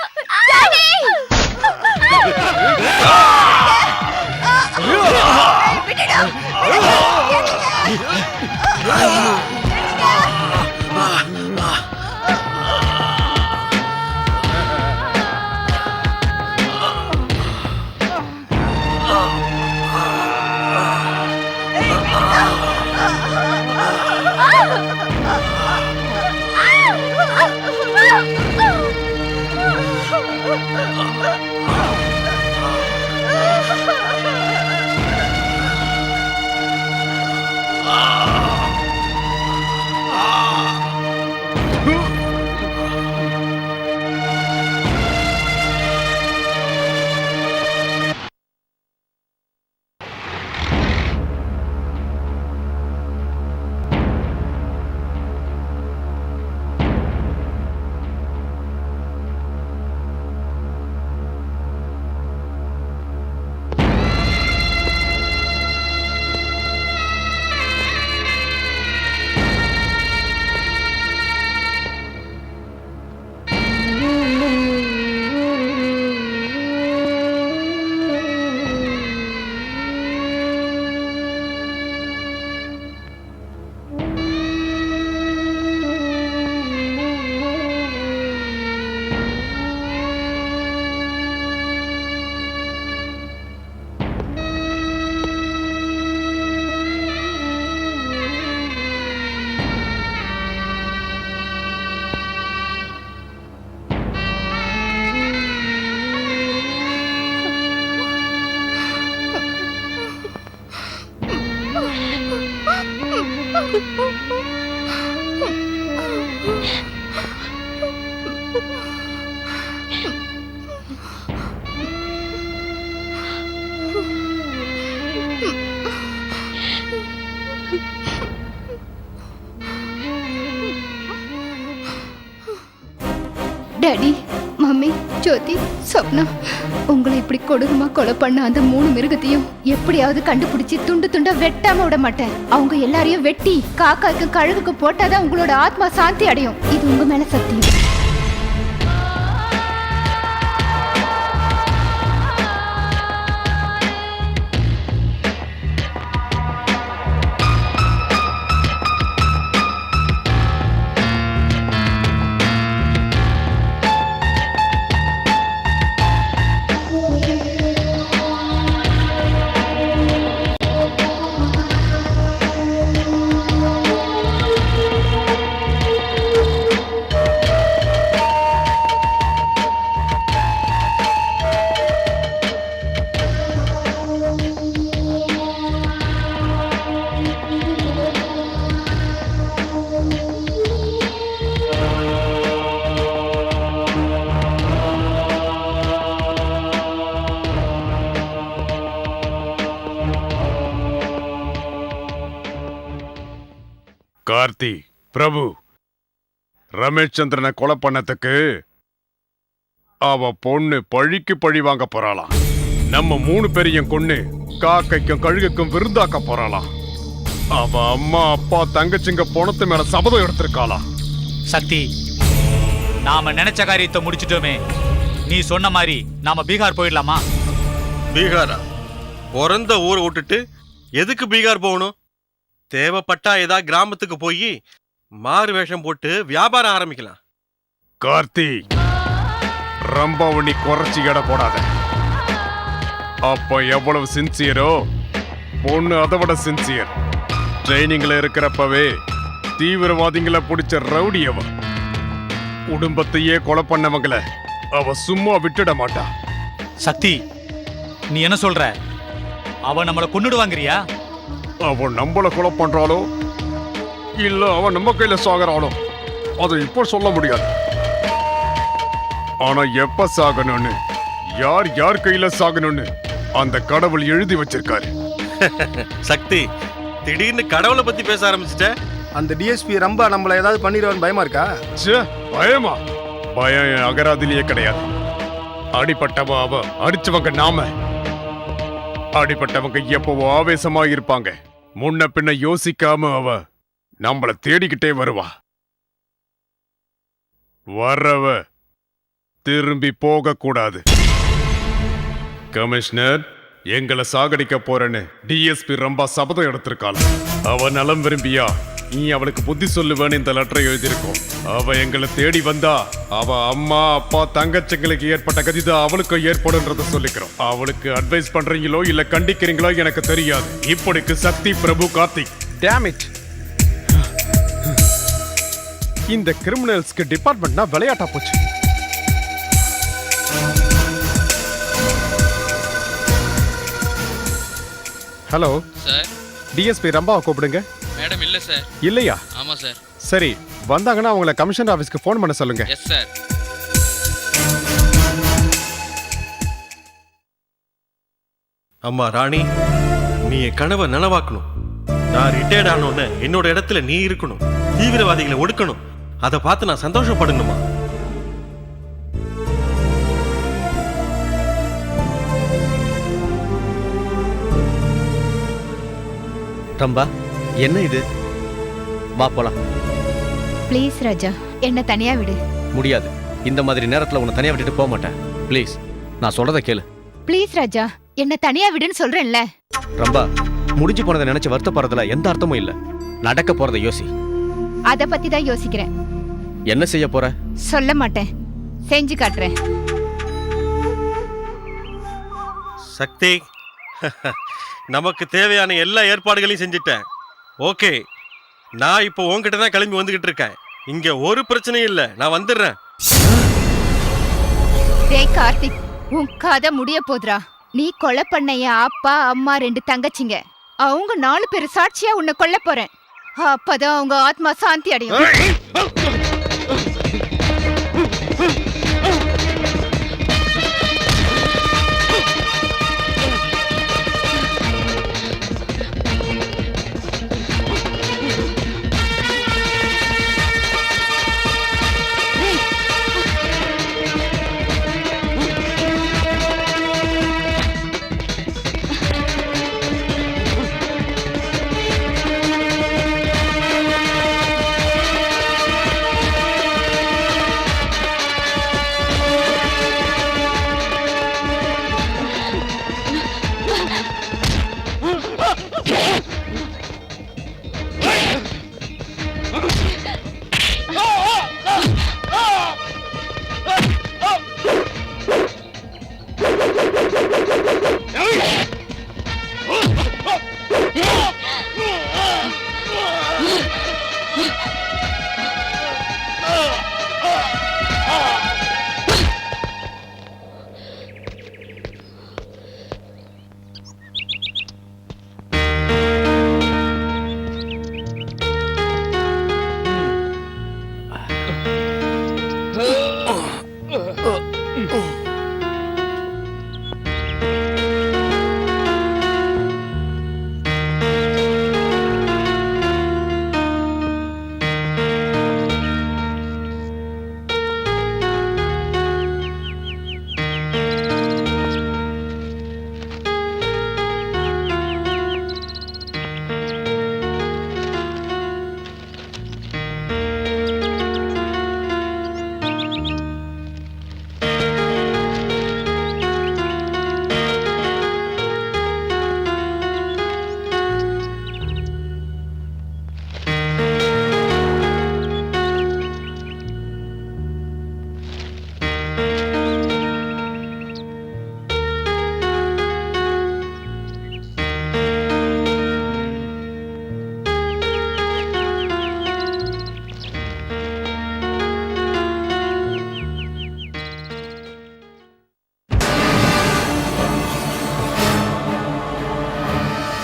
டாடி, மம்மி, ஜோதி, சொப்னா, உங்களை இப்படி கொடூரமா கொலை பண்ண அந்த 3 மிருகத்தையும் எப்படியாவது கண்டுபிடிச்சு துண்டு துண்டா வெட்டாம விட மாட்டேன். அவங்க எல்லாரையும் வெட்டி காக்காக்கும் கழுகுக்கும் போட்டாதான் உங்களோட ஆத்மா சாந்தி அடையும். இது உங்க மேல சத்தியம். கார்த்தி, பிரபு, ரமேஷ் சந்திரனை கொலை பண்ணதுக்கு அவ பொண்ணு பழிக்கு பழி வாங்க போறாளாம். நம்ம 3 பேரையும் கொன்னு காக்கைக்கும் கழுகுக்கும் விருந்தாக்க போறாளாம். அவ அம்மா அப்பா தங்கச்சிங்க பணத்து மேல சபதம் எடுத்திருக்காளா? சக்தி, நாம நினைச்ச காரியத்தை முடிச்சிட்டோமே. நீ சொன்ன மாதிரி நாம பீகார் போயிடலாமா? பீகாரா? பிறந்த ஊரை விட்டுட்டு எதுக்கு பீகார் போகணும்? தேவைப்பட்டா ஏதாவது கிராமத்துக்கு போய் மாறு வேஷம் போட்டு வியாபாரம் ஆரம்பிக்கலாம். கார்த்தி, ரம்பாவை நீ குறைச்சி எடை போடாத. அப்ப எவ்வளவு சின்சியரோ பொண்ணு அதை விட சின்சியர். ட்ரைனிங்ல இருக்கிறப்பவே தீவிரவாதிகளை பிடிச்ச ரவுடி அவ. குடும்பத்தையே கொலை பண்ணவங்கள அவ சும்மா விட்டுட மாட்டா. சக்தி, நீ என்ன சொல்ற? அவ நம்மள கொன்னுடுவாங்கறியா? அவ நம்மள கொலை பண்றாளோ இல்ல அவ நம்ம கையில சாகுறாளோ அதை இப்ப சொல்ல முடியாது. ஆனா எப்ப சாகணும்னு, யார் யார் கையில சாகணும்னு அந்த கடவுள் எழுதி வச்சிருக்காரு. சக்தி, திடீர்னு கடவுளை பத்தி பேச ஆரம்பிச்சிட்ட. அந்த டிஎஸ்பி ரம்பா நம்மள ஏதாவது பண்ணிடுவான்னு பயமா இருக்கா? ச்சே, பயமா? பயம் என் அகராதிலேயே கிடையாது. அடிப்பட்டவ அவ, அடிச்சவங்க நாம. அடிப்பட்டவங்க எப்பவோ ஆவேசமா இருப்பாங்க. முன்ன பின்ன யோசிக்காம அவ நம்மள தேடிக்கிட்டே வருவா. வர்றவ திரும்பி போக கூடாது. கமிஷனர், எங்களை சாகடிக்க போறேன்னு டிஎஸ்பி ரம்பா சபதம் எடுத்திருக்காள். அவ நலம் விரும்பியா நீ அவளுக்கு புத்தி சொல்லுவேன்னு இந்த லெட்டரை எழுதியிருக்கோம். அவ எங்களை தேடி வந்தா அவ அம்மா அப்பா தங்கச்சிங்களுக்கு ஏற்பட்ட கதிதான் அவளுக்கும் ஏற்படுன்றத சொல்லிக்கிறோம். அவளுக்கு அட்வைஸ் பண்றீங்களோ இல்ல கண்டிக்கிறீங்களோ எனக்கு தெரியாது. இப்படிக்கு சக்தி பிரபு கார்த்திக். Damn it. இந்த கிரிமினல்ஸ்க்கு டிபார்ட்மெண்ட்னா விளையாட்டா போச்சு. Hello sir. டிஎஸ்பி ரம்பாவை கூப்பிடுங்க. மேடம் இல்ல சார். இல்லையா? ஆமா சார். சரி, வந்தாங்கன்னா அவங்கள கமிஷனர் ஆபீஸ்க்கு ஃபோன் பண்ண சொல்லுங்க. Yes sir. அம்மா ராணி, நீ என் கனவை நனவாக்கணும். நான் ரிட்டையர்ட் ஆனோன்னு என்னோட இடத்துல நீ இருக்கணும். தீவிரவாதிகளை ஒடுக்கணும். அதை பார்த்து நான் சந்தோஷப்படணுமா? ரம்பா, என்ன இது? வா போலாம். ப்ளீஸ் ராஜா, என்ன தனியா விடு. முடியாது. இந்த மாதிரி நேரத்துல உன்னை தனியா விட்டுட்டு போக மாட்டேன். ப்ளீஸ், நான் சொல்றத கேளு. ப்ளீஸ் ராஜா, என்ன தனியா விடுன்னு சொல்றேன்ல. ரம்பா, முடிஞ்சு போனதை நினைச்சு வருத்தப்படுறதுல எந்த அர்த்தமும் இல்ல. நடக்க போறதை யோசி. அத பத்தி தான் யோசிக்கிறேன். என்ன செய்ய போற? சொல்ல மாட்டேன், செஞ்சு காட்டுறேன். சக்தி, நமக்கு தேவையான எல்லா ஏற்பாடுகளையும் செஞ்சுட்டேன். ஓகே, நான் இப்போ உன்கிட்ட தான் கிளம்பி வந்துகிட்டு இருக்கேன். இங்க ஒரு பிரச்சனையும் இல்லை, நான் வந்துடுறேன். டேய் கார்த்திக், உன் கதை முடிய போதுரா. நீ கொலை பண்ண என் அப்பா அம்மா 2 தங்கச்சிங்க, அவங்க 4 பேர் சாட்சியா உன்னை கொல்ல போறேன். அப்பதான் அவங்க ஆத்மா சாந்தி அடையும்.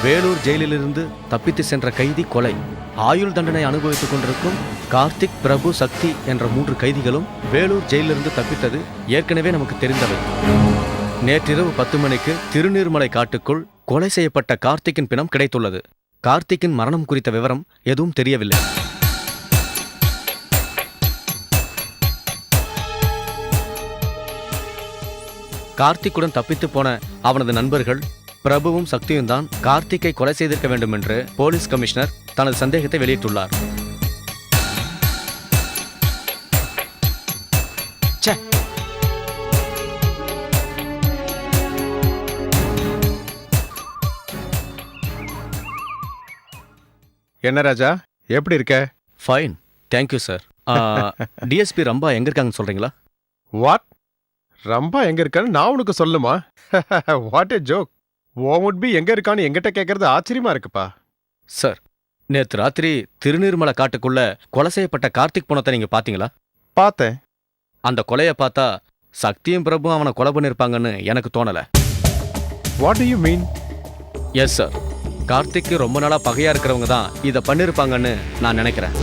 வேலூர் ஜெயிலிலிருந்து தப்பித்து சென்ற கைதி கொலை. ஆயுள் தண்டனை அனுபவித்துக் கொண்டிருக்கும் கார்த்திக், பிரபு, சக்தி என்ற 3 கைதிகளும் வேலூர் ஜெயிலிலிருந்து தப்பித்தது ஏற்கனவே நமக்கு தெரிந்தவை. நேற்றிரவு 10 மணிக்கு திருநீர்மலை காட்டுக்குள் கொலை செய்யப்பட்ட கார்த்திக்கின் பிணம் கிடைத்துள்ளது. கார்த்திக்கின் மரணம் குறித்த விவரம் எதுவும் தெரியவில்லை. கார்த்திக்குடன் தப்பித்து போன அவனது நண்பர்கள் பிரபுவும் சக்தியும் தான் கார்த்திக்கை கொலை செய்திருக்க வேண்டும் என்று போலீஸ் கமிஷனர் தனது சந்தேகத்தை வெளியிட்டுள்ளார். என்ன ராஜா, எப்படி இருக்க? Fine, thank you sir. DSP Rambha எங்க இருக்காங்கன்னு சொல்றீங்களா? வாட்? ரம்பா எங்க இருக்கான்னு நான் உனக்கு சொல்லுமா? What A joke. ஓமுட்பி எங்க இருக்கான்னு எங்கிட்ட கேட்கறது ஆச்சரியமா இருக்குப்பா. சார், நேற்று ராத்திரி திருநீர்மலை காட்டுக்குள்ள கொலை செய்யப்பட்ட கார்த்திக் பணத்தை நீங்க பாத்தீங்களா? பார்த்தேன். அந்த கொலையை பார்த்தா சக்தியும் பிரபுவும் அவனை கொலை பண்ணிருப்பாங்கன்னு எனக்கு தோணல. What to you mean? Yes sir, கார்த்திக்கு ரொம்ப நாளா பகையா இருக்கிறவங்க தான் இதை பண்ணிருப்பாங்கன்னு நான் நினைக்கிறேன்.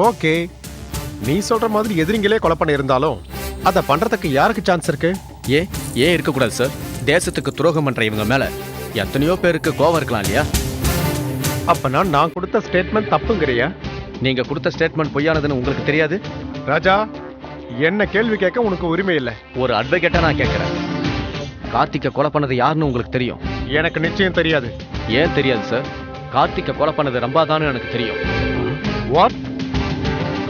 ஓகே, நீ சொல்ற மாதிரி எதிரிங்களே கொலை பண்ணி இருந்தாலும் அதை பண்றதுக்கு யாருக்கு சான்ஸ் இருக்கு? ஏன் இருக்கக்கூடாது சார்? தேசத்துக்கு துரோகம் பண்ற இவங்க மேல எத்தனையோ பேருக்கு கோவம் இருக்கலாம் இல்லையா? அப்பனா நான் கொடுத்த ஸ்டேட்மெண்ட் தப்புங்கிறியா? நீங்க கொடுத்த ஸ்டேட்மெண்ட் பொய்யானதுன்னு உங்களுக்கு தெரியாது? ராஜா, என்ன கேள்வி கேட்க உனக்கு உரிமை இல்லை. ஒரு அட்வொகேட்டா நான் கேட்கிறேன். கார்த்திகை கொலை பண்ணது யாருன்னு உங்களுக்கு தெரியும்? எனக்கு நிச்சயம் தெரியாது. ஏன் தெரியாது சார்? கார்த்திகை கொலை பண்ணது ரம்பா தான்னு எனக்கு தெரியும். வாட்?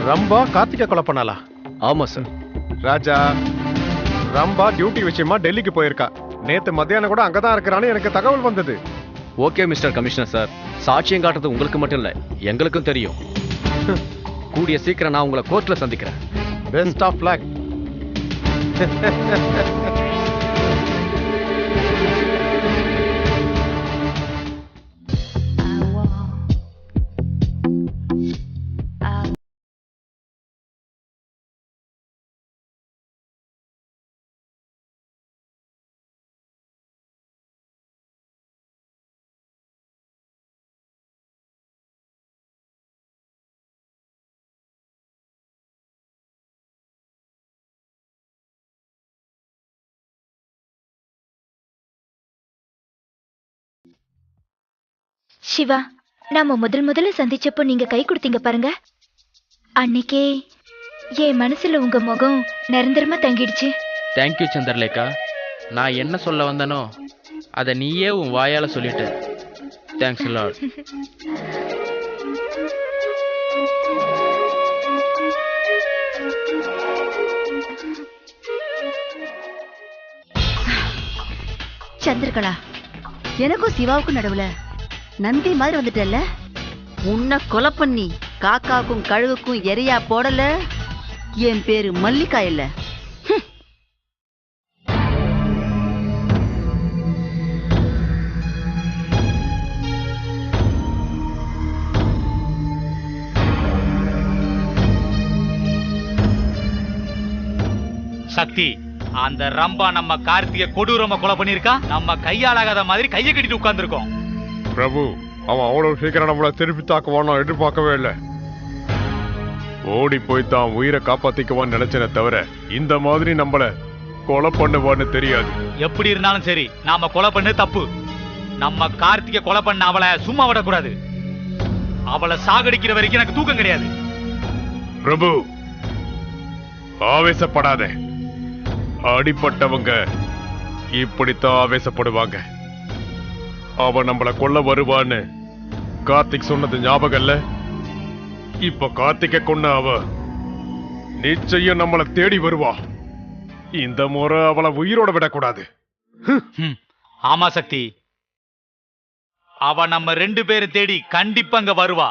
ரம்பா கார்த்திகை கொலை பண்ணாலா? ஆமா சார். ராஜா, ரம்பா டியூட்டி விஷயமா டெல்லிக்கு போயிருக்கா. நேத்து மத்தியானம் கூட அங்கதான் இருக்கிறான்னு எனக்கு தகவல் வந்தது. ஓகே மிஸ்டர் கமிஷனர் சார், சாட்சியம் காட்டுறது உங்களுக்கு மட்டும் இல்ல, எங்களுக்கும் தெரியும். கூடிய சீக்கிரம் நான் உங்களை கோர்ட்ல சந்திக்கிறேன். Best of luck. சிவா, நாம முதல்ல சந்திச்சப்போ நீங்க கை கொடுத்தீங்க பாருங்க, அன்னைக்கே என் மனசுல உங்க முகம் நிரந்தரமா தங்கிடுச்சு. தேங்க்யூ சந்திரலேகா. நான் என்ன சொல்ல வந்தனோ அதை நீயே உன் வாயால சொல்லிட்ட. Thanks Lord. சந்திரகலா, எனக்கும் சிவாவுக்கும் நடுவுல நந்தி மாதிரி வந்துட்டல்ல. உன்னை கொலை பண்ணி காக்காவுக்கும் கழுகுக்கும் எரியா போடல, என் பேரு மல்லிகா இல்ல. சக்தி, அந்த ரம்பா நம்ம கார்த்திகை கொடூரமா கொலை பண்ணிருக்கா. நம்ம கையாளாகாத மாதிரி கையை கட்டிட்டு உட்கார்ந்துருக்கோம். பிரபு, அவன் அவ்வளவு சீக்கிரம் நம்மளை திருப்பி தாக்குவான் எதிர்பார்க்கவே இல்லை. ஓடி போய் தான் உயிரை காப்பாத்திக்குவான்னு நினைச்சனே தவிர இந்த மாதிரி நம்மள கொலை பண்ணுவான்னு தெரியாது. எப்படி இருந்தாலும் சரி, நாம கொலை பண்ண தப்பு. நம்ம கார்த்திகை கொலை பண்ண அவளை சும்மா விடக்கூடாது. அவளை சாகடிக்கிற வரைக்கும் எனக்கு தூக்கம் கிடையாது. பிரபு, ஆவேசப்படாத. அடிப்பட்டவங்க இப்படித்தான் ஆவேசப்படுவாங்க. அவ நம்மள கொல்ல வருவான்னு கார்த்திக் சொன்னது ஞாபகம் இல்ல? இப்ப கார்த்திகை கொன்ன அவ நிச்சயம் நம்மள தேடி வருவா. இந்த முறை அவளை உயிரோட விடக்கூடாது. ஆமா சக்தி, அவ நம்ம 2 பேரும் தேடி கண்டிப்பா அங்க வருவா.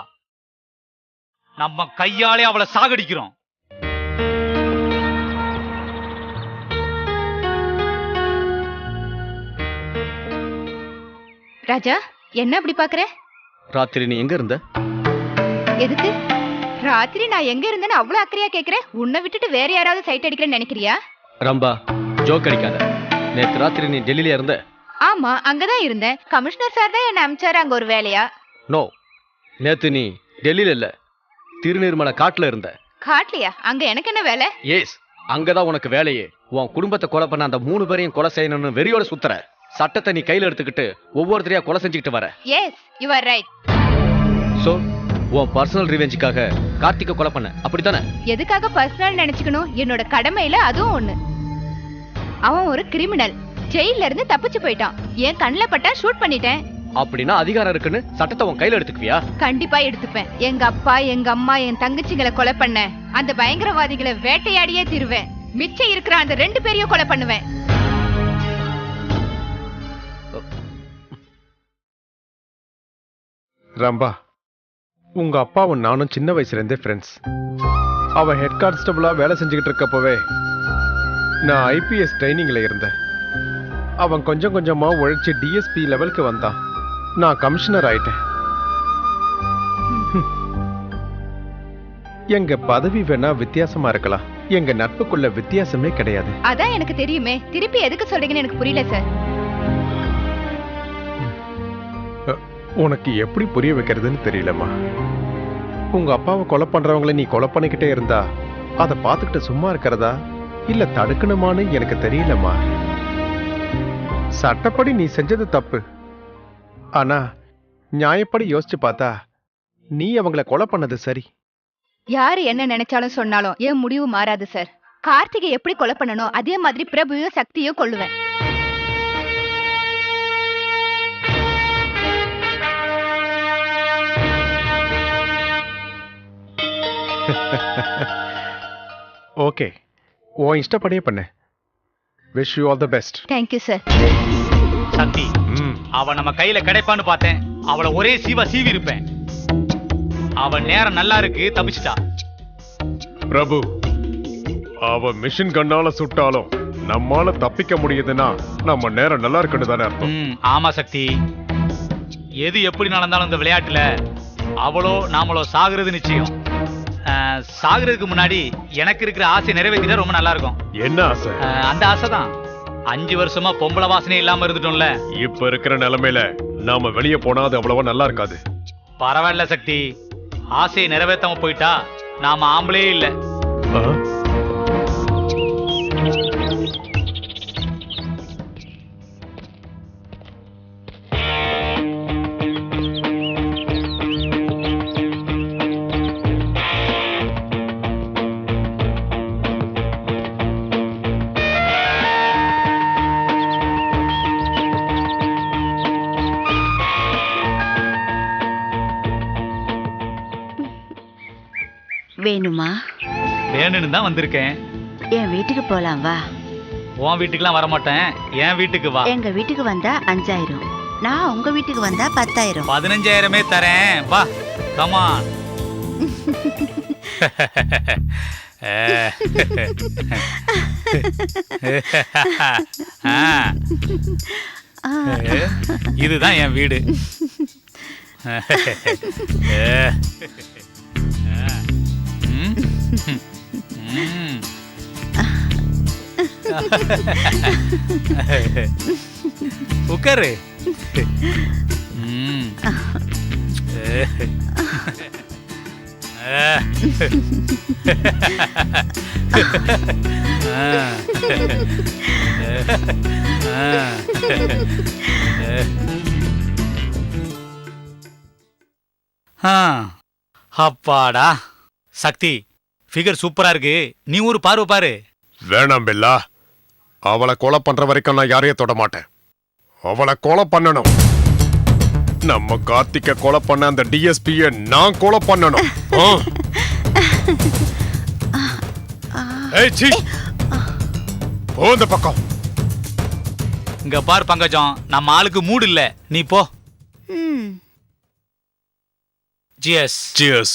நம்ம கையாலே அவளை சாகடிக்கிறோம். ராஜா, என்ன அப்படி பாக்குற? ராத்திரி நீ எங்க இருந்த? எதுக்கு ராத்திரி நான் எங்க இருந்தேன்னு அவ்வளவு அக்கறையா கேக்குற? உன்னை விட்டுட்டு வேற யாராவது சைட் அடிக்கிறேன்னு நினைக்கிறியா? ரம்பா, ஜோக் அடிக்காத. நேற்று ராத்திரி நீ டெல்லியில இருந்த. ஆமா, அங்கதான் இருந்தேன். கமிஷனர் சார் தான் என்ன அனுப்பிச்சாரு அங்க ஒரு வேலையா. நோ, நேத்து நீ டெல்லியில இல்ல, திருநீர்மலை காட்டுல இருந்த. காட்லியா? அங்க எனக்கு என்ன வேலை? எஸ், அங்கதான் உனக்கு வேலையே. உன் குடும்பத்தை கொலை பண்ண அந்த 3 பேரையும் கொலை செய்யணும்னு வெறியோட சுத்துற. சட்டத்தை நீ கையில எடுத்துக்கிட்டு ஒவ்வொருத்தரையா கொலை செஞ்சுக்கிட்டு வர. Yes, you are right. So உன் பர்சனல் ரிவெஞ்சுக்காக கார்த்திகை கொலை பண்ண, அப்படித்தானே? எதுக்காக பர்சனல் நினைச்சுக்கணும்? என்னோட கடமையில அதுவும் ஒண்ணு. அவன் ஒரு கிரிமினல், ஜெயில இருந்து தப்பிச்சு போயிட்டான். என் கண்ணுல பட்டா ஷூட் பண்ணிட்டேன். அப்படின்னா அதிகாரம் இருக்குன்னு சட்டத்தை உன் கையில எடுத்துக்குவியா? கண்டிப்பா எடுத்துப்பேன். எங்க அப்பா, எங்க அம்மா, என் தங்கச்சிங்களை கொலை பண்ண அந்த பயங்கரவாதிகளை வேட்டையாடியே தீருவேன். மிச்சம் இருக்கிற அந்த 2 பேரையும் கொலை பண்ணுவேன். ரம்பா, உங்க அப்பாவும் நானும் சின்ன வயசுல இருந்தே ஃப்ரெண்ட்ஸ். அவன் ஹெட் கான்ஸ்டபிளா வேலை செஞ்சுக்கிட்டு இருக்கப்பவே நான் ஐபிஎஸ் ட்ரைனிங்ல இருந்தேன். அவன் கொஞ்சம் கொஞ்சமா உழைச்சி டிஎஸ்பி லெவலுக்கு வந்தான். நான் கமிஷனர் ஆயிட்டேன். எங்க பதவி வேணா வித்தியாசமா இருக்கலாம், எங்க நட்புக்குள்ள வித்தியாசமே கிடையாது. அதான் எனக்கு தெரியுமே. திருப்பி எதுக்கு சொல்றீங்கன்னு எனக்கு புரியல சார். உனக்கு எப்படி புரிய வைக்கிறதுன்னு தெரியலம்மா. உங்க அப்பாவை கொலை பண்றவங்கள நீ கொலை பண்ணிக்கிட்டே இருந்தா அதை பார்த்துக்கிட்டு சும்மா இருக்கிறதா இல்ல தடுக்கணுமான்னு எனக்கு தெரியலம்மா. சட்டப்படி நீ செஞ்சது தப்பு. ஆனா நியாயப்படி யோசிச்சு பார்த்தா நீ அவங்கள கொலை பண்ணது சரி. யாரு என்ன நினைச்சாலும் சொன்னாலும் என் முடிவு மாறாது சார். கார்த்திகை எப்படி கொலை பண்ணணும் அதே மாதிரி பிரபுவையும் சக்தியும் கொல்லுவேன். ஓகே, உன் இஷ்டப்படியே பண்ணு. Wish you all the best. Thank you sir. Sakthi, அவ நம்ம கையில கிடைப்பான்னு பார்த்தேன். அவளை ஒரே சீவி இருப்பேன். அவன் நேரம் நல்லா இருக்கு, தப்பிச்சிட்டா. பிரபு, அவ மிஷின் கண்ணால சுட்டாலும் நம்மால தப்பிக்க முடியுதுன்னா நம்ம நேரம் நல்லா இருக்குன்னு தானே அர்த்தம். ஆமா சக்தி, எது எப்படி நடந்தாலும் இந்த விளையாட்டுல அவளோ நாமளோ சாகுறது நிச்சயம். சாகுறதுக்கு முன்னாடி எனக்கு இருக்கிற ஆசை நிறைவேற்றிட்டா ரொம்ப நல்லா இருக்கும். என்ன ஆசை? அந்த ஆசை தான். 5 வருஷமா பொம்பளை வாசனை இல்லாம இருந்துட்டோம்ல. இப்ப இருக்கிற நிலைமையில நாம வெளியே போனா அது அவ்வளவா நல்லா இருக்காது. பரவாயில்ல சக்தி, ஆசையை நிறைவேற்றாம போயிட்டா நாம ஆம்பளே இல்ல. வேணுமா? வேணும்னு தான் வந்திருக்கேன். என் வீட்டுக்கு போலாம் வா. உன் வீட்டுக்குலாம் வரமாட்டேன், என் வீட்டுக்கு வா. எங்க வீட்டுக்கு வந்தா 5000, நான் உங்க வீட்டுக்கு வந்தா 10000. 15,000மே தரேன், வா. கமான். இதுதான் என் வீடு. உட்காரு. அப்பாடா சக்தி, ஃபிகர் சூப்பரா இருக்கு. நீ ஒரு பார்வை பாரு. வேணாம் பெல்லா, அவளை கொலை பண்ற வரைக்கும் நான் யாரையும் தொட மாட்டேன். அவளை கொலை பண்ணணும். நம்ம கார்த்திகை கொலை பண்ண அந்த டிஎஸ்பியை நான் கொலை பண்ணணும். இந்த பக்கம் இங்க பார் பங்கஜம், நம்ம ஆளுக்கு மூடு இல்ல, நீ போ. Cheers. Cheers.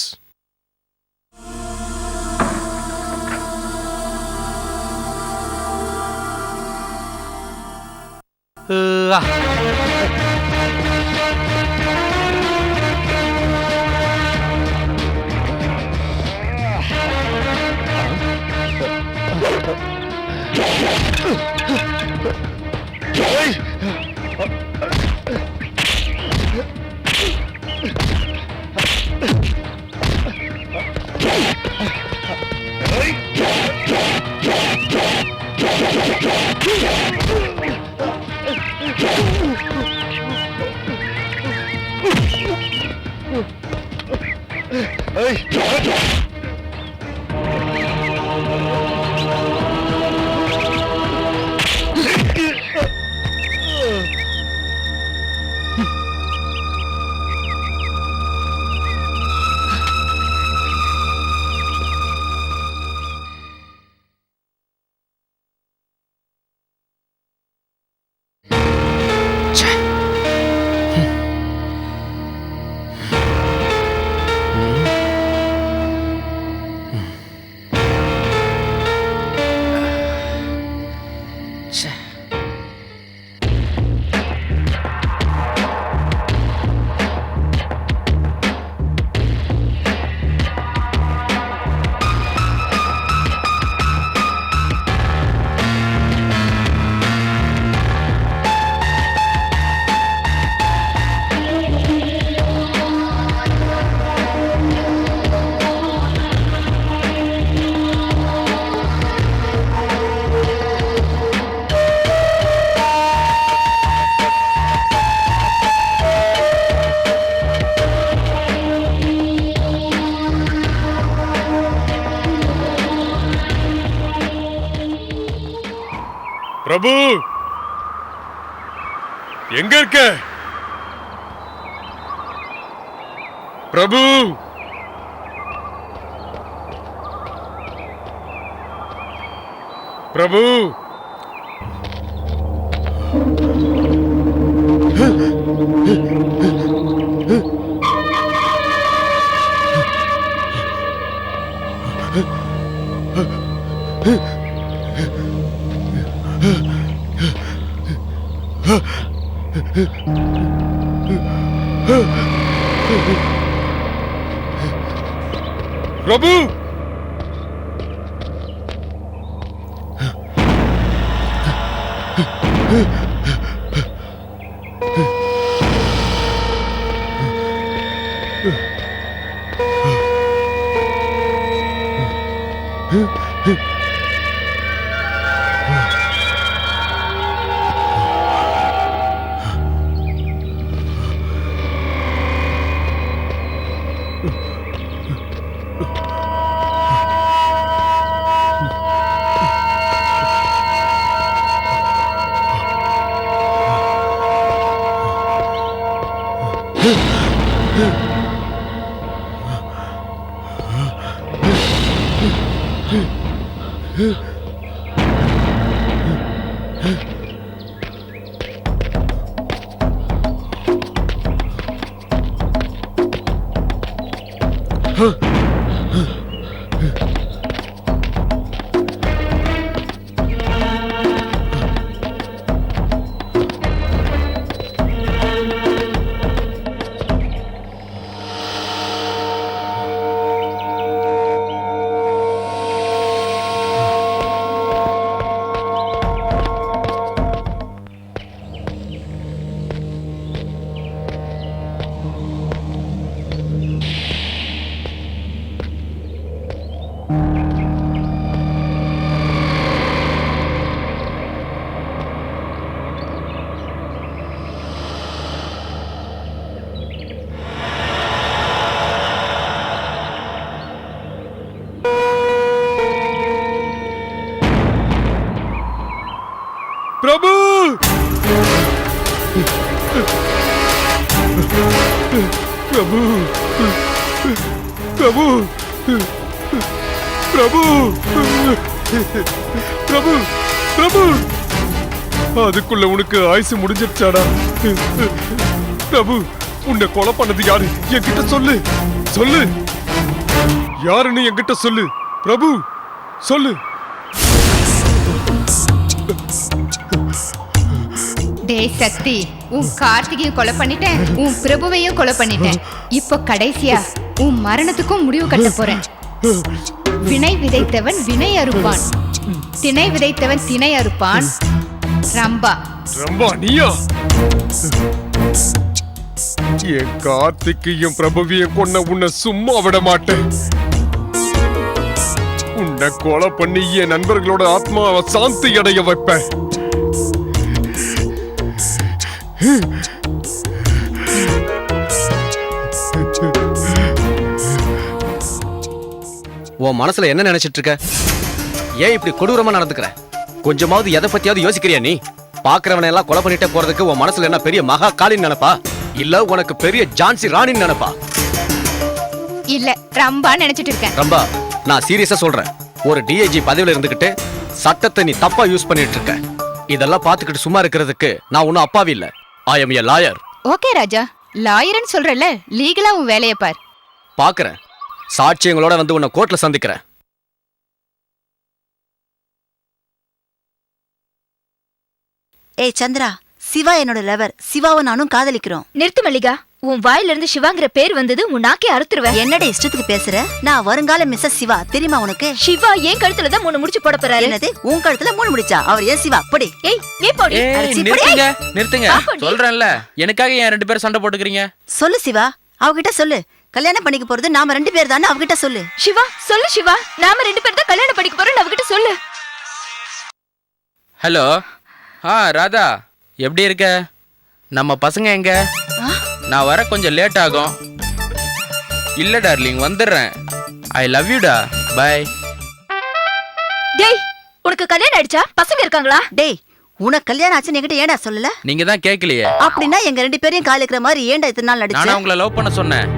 பிரபு எங்க இருக்க? பிரபு பிரபு பிரபு பிரபு பிரபு பிரபு பிரபு பிரபு பிரபு அதுக்குள்ள உனக்கு ஆயுசு முடிஞ்சிருச்சாடா? பிரபு உன்னை கொலை பண்ணது யாரு? என்கிட்ட சொல்லு சொல்லு, யாருன்னு என்கிட்ட சொல்லு பிரபு, சொல்லு. டேய் சக்தி, உன் கார்த்திகையும் கொலை பண்ணிட்டேன், உன் பிரபுவையும் கொலை பண்ணிட்டேன். இப்போ கடைசியா உன் மரணத்துக்கும் முடிவு கட்ட போறேன். வினை விதைத்தவன் வினை அறுப்பான், திணை விதைத்தவன் திணை அறுப்பான். ரம்பா ரம்பா நீயா? என் கார்த்திகையும் பிரபுவையும் கொன்ன உன்னை சும்மா விட மாட்டேன். உன்னை கொலை பண்ணி என் நண்பர்களோட ஆத்மாவை சாந்தி அடைய வைப்பேன். உன் மனசுல என்ன நினைச்சிட்டு இருக்க? ஏன் இப்படி கொடூரமா நடந்துக்கிற? கொஞ்சமாவது எதை பத்தியாவது யோசிக்கிறியா நீ? பாக்குறவனை எல்லாம் கொலை பண்ணிட்டே போறதுக்கு உன் மனசுல என்ன பெரிய மகா காளின்னு நினைப்பா, இல்ல உனக்கு பெரிய ஜான்சி ராணின்னு நினைப்பா? இல்ல ரம்பா நினைச்சிட்டு இருக்கேன். ரம்பா, நான் சீரியஸா சொல்றேன். ஒரு டிஐஜி பதவியில இருந்துகிட்டு சட்டத்தை நீ தப்பா யூஸ் பண்ணிட்டு இருக்க. இதெல்லாம் பாத்துக்கிட்டு சும்மா இருக்கிறதுக்கு நான் ஒன்னும் அப்பாவி இல்ல. I am a lawyer. Okay Raja, லாயர்னு சொல்றல, லீகலா உன் வேலையை பார். பாக்குறேன். சாட்சியங்களோட வந்து உன்னை கோர்ட்ல சந்திக்கிறேன். ஏய் சந்திரா, சிவா என்னோட லவர். சிவாவை நானும் காதலிக்கிறோம். நிறுத்து மல்லிகா, உன் வாயில இருந்து சிவாங்கிற பேர் வந்தது உன் நாக்கே அறுத்துருவேன். என்னடா இஷ்டத்துக்கு பேசுற? நான் வருங்கால மிஸ்ஸஸ் சிவா, தெரியுமா உனக்கு? சிவா ஏன் கழுத்துல தான் 3 முடிச்சு போட போறாரு. என்னது உன் கழுத்துல 3 முடிச்சா? அவர் ஏன் சிவா? அப்படி ஏய் நீ போடி. நிறுத்துங்க நிறுத்துங்க, சொல்றேன்ல, எனக்காக ஏன் 2 பேரும் சண்டை போட்டுக்கிறீங்க? சொல்லு சிவா, அவகிட்ட சொல்லு. கல்யாணம் பண்ணிக்க போறது நாம 2 பேர் தானே, அவகிட்ட சொல்லு. சிவா சொல்லு சிவா, நாம 2 பேர் தான் கல்யாணம் பண்ணிக்க போறோம், அவகிட்ட சொல்லு. ஹலோ, ராதா, எப்படி இருக்க? நம்ம பசங்க எங்க? நான் வர கொஞ்சம் லேட் ஆகும். இல்ல டார்லிங், வந்துடுறேன். ஐ லவ் யூ டா, பை. டேய், உனக்கு கல்யாணம் ஆயிடுச்சா? பசங்க இருக்காங்களா? டேய், உனக்கு கல்யாணம் ஆச்சுன்னு என்கிட்ட ஏன்டா சொல்லல? நீங்க தான் கேட்கலையே. அப்படின்னா எங்க 2 பேரையும் காலிக்கிற மாதிரி ஏன்டா இத்தனை நாள் நடிச்ச? நானா உங்களை லவ் பண்ண சொன்னேன்?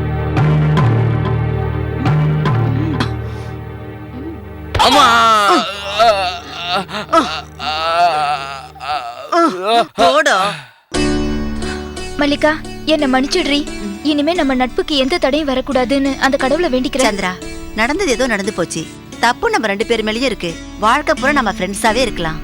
அம்மா, போடா. மல்லிகா, என்ன மன்னிச்சிடுறி. இனிமே நம்ம நட்புக்கு எந்த தடையும் வரக்கூடாதுன்னு அந்த கடவுளை வேண்டிக்கிறேன். சந்திரா, நடந்தது ஏதோ நடந்து போச்சு. தப்பு நம்ம 2 பேர் மேலயும் இருக்கு. வாழ்க்கை பூரா நம்ம ஃப்ரெண்ட்ஸாவே இருக்கலாம்.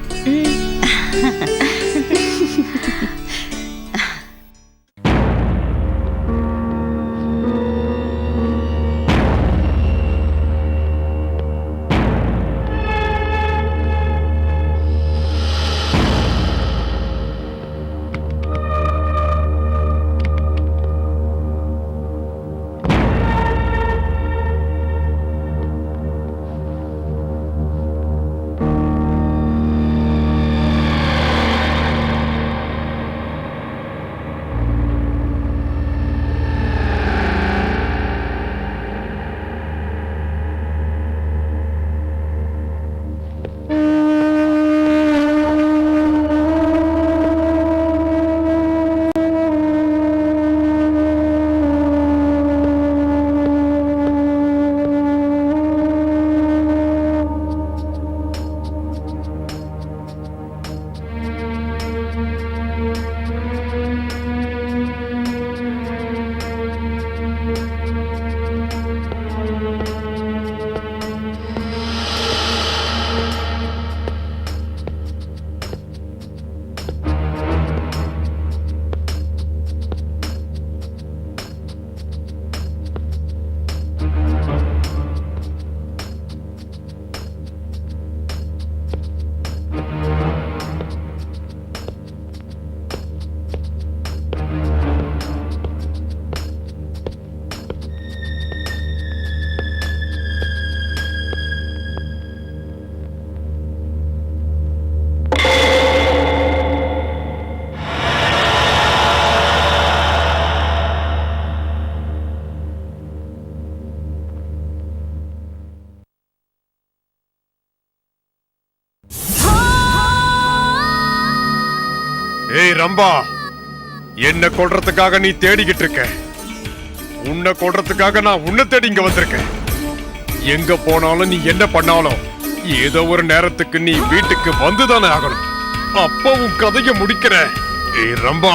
ஏய் ரம்பா, என்ன கொல்றதுக்காக நீ தேடிக்கிட்டு இருக்க. உன்னை கொல்றதுக்காக நான் உன்னை தேடி இங்க வந்திருக்கேன். எங்க போனாலும் நீ என்ன பண்ணாலும் ஏதோ ஒரு நேரத்துக்கு நீ வீட்டுக்கு வந்துதானே ஆகணும். அப்ப உன் கதைய முடிக்கிற. ஏய் ரம்பா,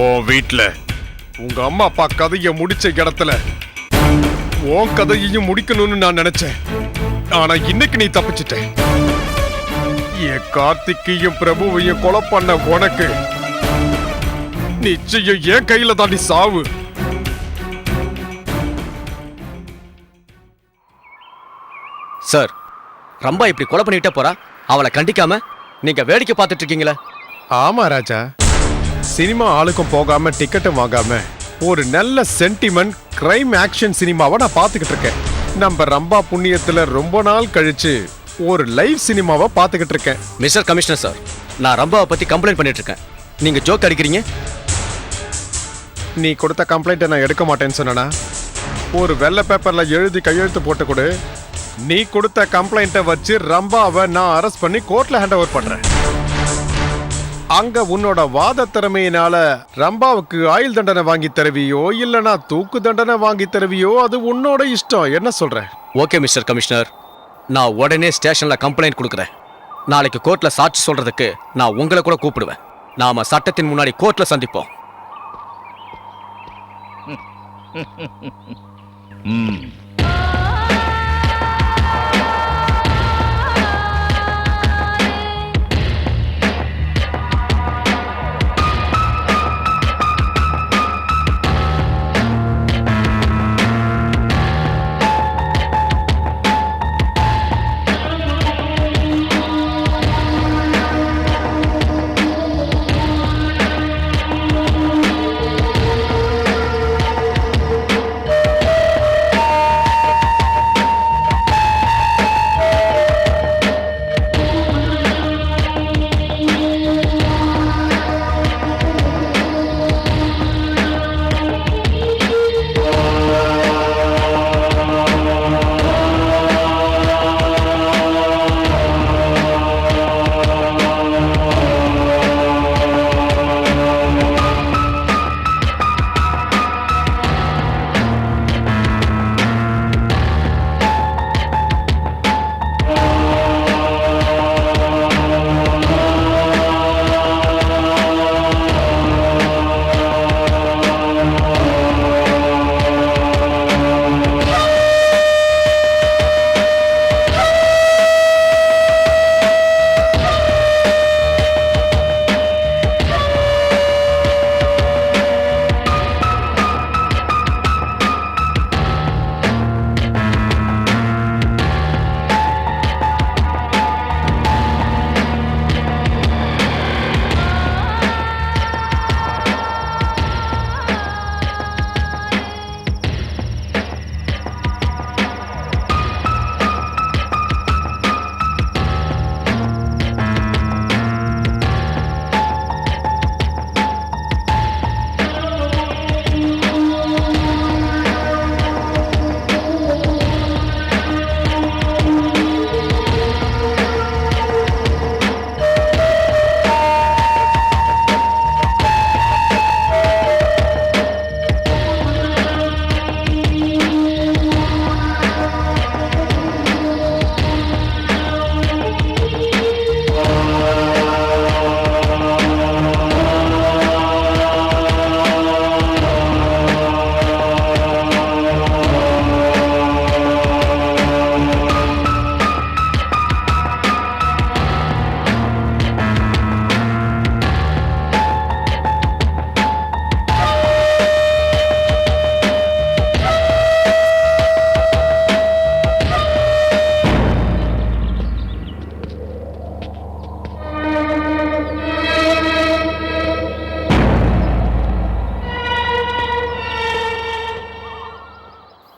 உன் வீட்டுல உங்க அம்மா அப்பா கதைய முடிச்ச இடத்துல உன் கதையையும் முடிக்கணும்னு நான் நினைச்சேன். ஆனா இன்னைக்கு நீ தப்பிச்சிட்ட. என் கார்த்திக்கையும் பிரபுவையும் கொலை பண்ண உனக்கு நிச்சயம் என் கையில தாண்டி சாவு. சார், ரம்பா இப்படி கொலை பண்ணிட்டே போறா. அவளை கண்டிக்காம நீங்க வேடிக்கை பார்த்துட்டு இருக்கீங்களா? ஆமா ராஜா, சினிமா ஆளுக்கும் போகாம டிக்கெட்டும் வாங்காம ஒரு நல்ல சென்டிமெண்ட் கிரைம் ஆக்ஷன் சினிமாவை நான் பார்த்துக்கிட்டு இருக்கேன். நம்ம ரம்பா புண்ணியத்துல ரொம்ப நாள் கழிச்சு ஒரு லைவ் சினிமாவை பார்த்துக்கிட்டு இருக்கேன். மிஸ்டர் கமிஷனர் சார், நான் ரம்பாவை பத்தி கம்ப்ளைண்ட் பண்ணிட்டு இருக்கேன். நீங்க ஜோக் அடிக்கிறீங்க. நீ கொடுத்த கம்ப்ளைண்ட்டை நான் எடுக்க மாட்டேன்னு சொன்னா ஒரு வெள்ளை பேப்பர்ல எழுதி கையெழுத்து போட்டு கொடு, நீ கொடுத்த கம்ப்ளைண்ட்டை வச்சு ரம்பாவை நான் அரெஸ்ட் பண்ணி கோர்ட்ல ஹேண்ட் ஓவர் பண்றேன். அங்க உன்னோட வாத திறமையினால ரம்பாவுக்கு ஆயுள் தண்டனை வாங்கி தருவியோ இல்லனா தூக்கு தண்டனை வாங்கி தருவியோ அது உன்னோட இஷ்டம். என்ன சொல்ற? ஓகே மிஸ்டர் கமிஷனர், நான் உடனே ஸ்டேஷன்ல கம்ப்ளைண்ட் கொடுக்குறேன். நாளைக்கு கோர்ட்ல சாட்சி சொல்றதுக்கு நான் உங்களை கூட கூப்பிடுவேன். நாம சட்டத்தின் முன்னாடி கோர்ட்ல சந்திப்போம்.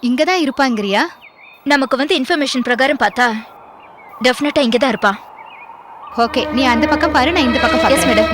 இங்கதான் இருப்பாங்கறியா? நமக்கு வந்து இன்ஃபர்மேஷன் பிரகாரம் பார்த்தா டெஃபினட்டா இங்க தான் இருப்பா. ஓகே, நீ அந்த பக்கம் பாரு, நான் இந்த பக்கம் பாரு. Yes madam.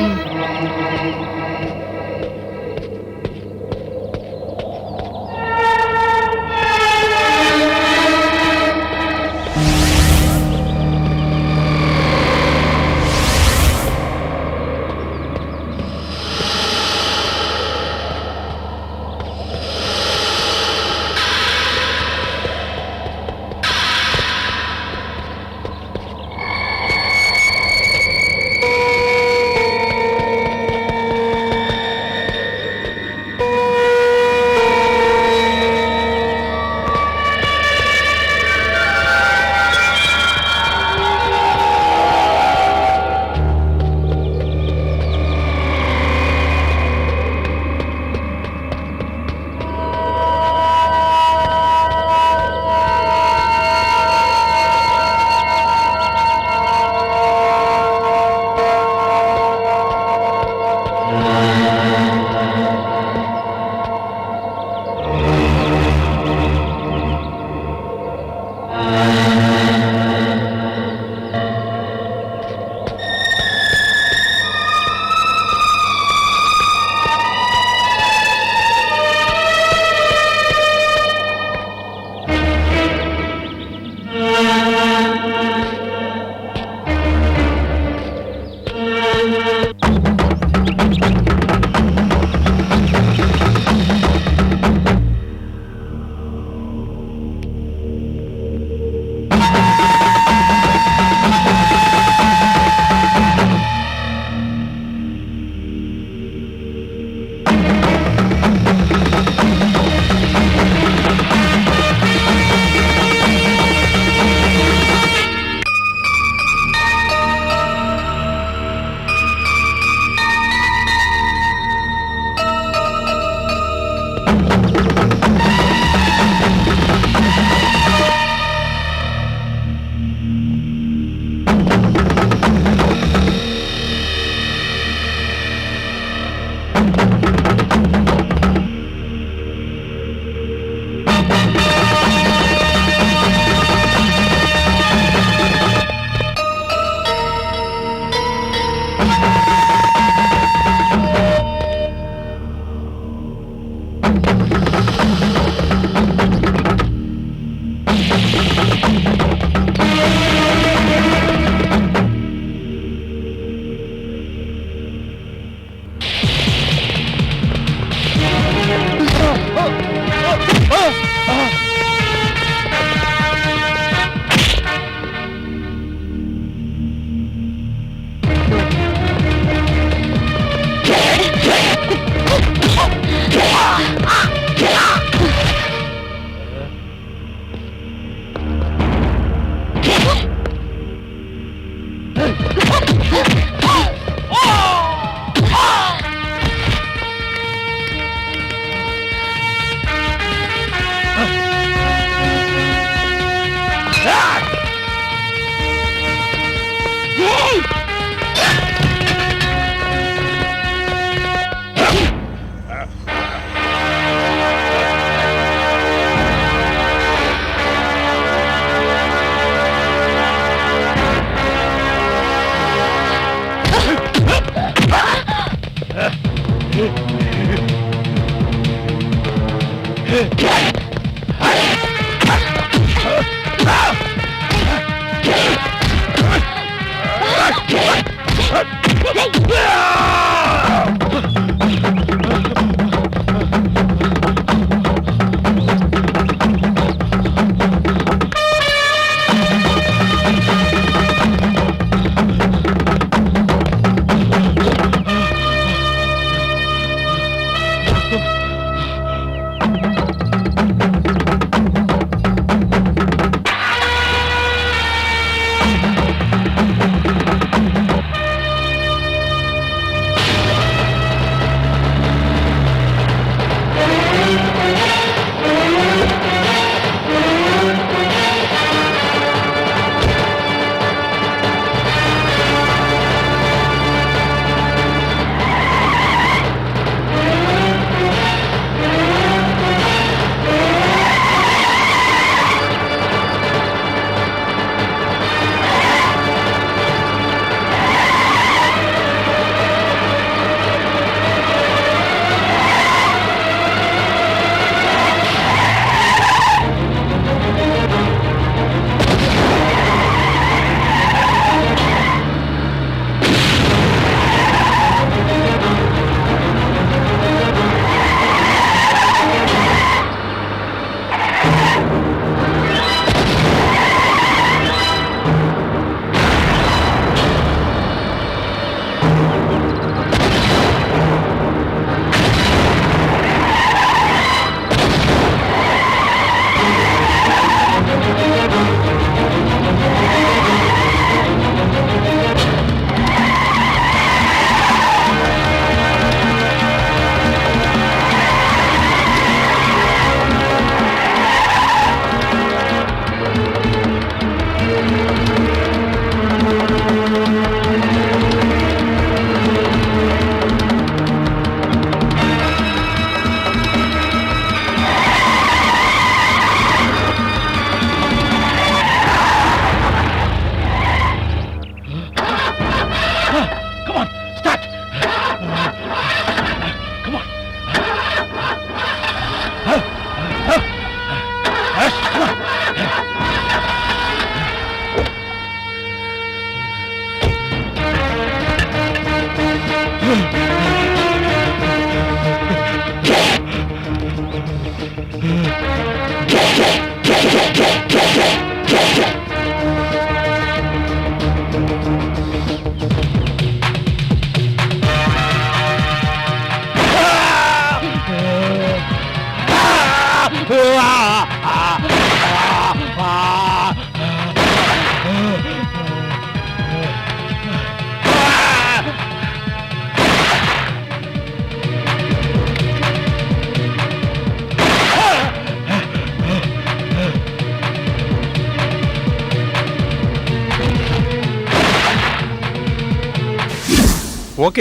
ஓகே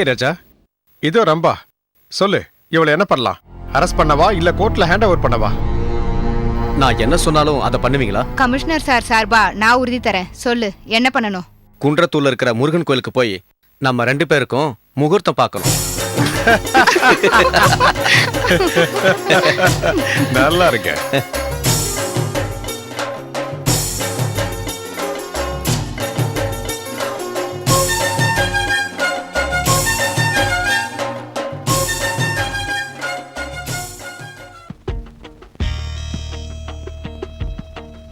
ராஜா, இதோ ரம்பா, சொல்லு, இவளை என்ன பண்ணலாம்? அரெஸ்ட் பண்ணவா இல்ல கோர்ட்ல ஹேண்ட் ஓவர் பண்ணவா? நான் என்ன சொன்னாலும் அதை பண்ணுவீங்களா? கமிஷனர் சார் சார்பா நான் உறுதி தரேன். சொல்லு, என்ன பண்ணணும்? குன்றத்தூர்ல இருக்கிற முருகன் கோயிலுக்கு போய் நம்ம 2 பேருக்கும் முகூர்த்தம் பார்க்கணும். நல்லா இருக்க.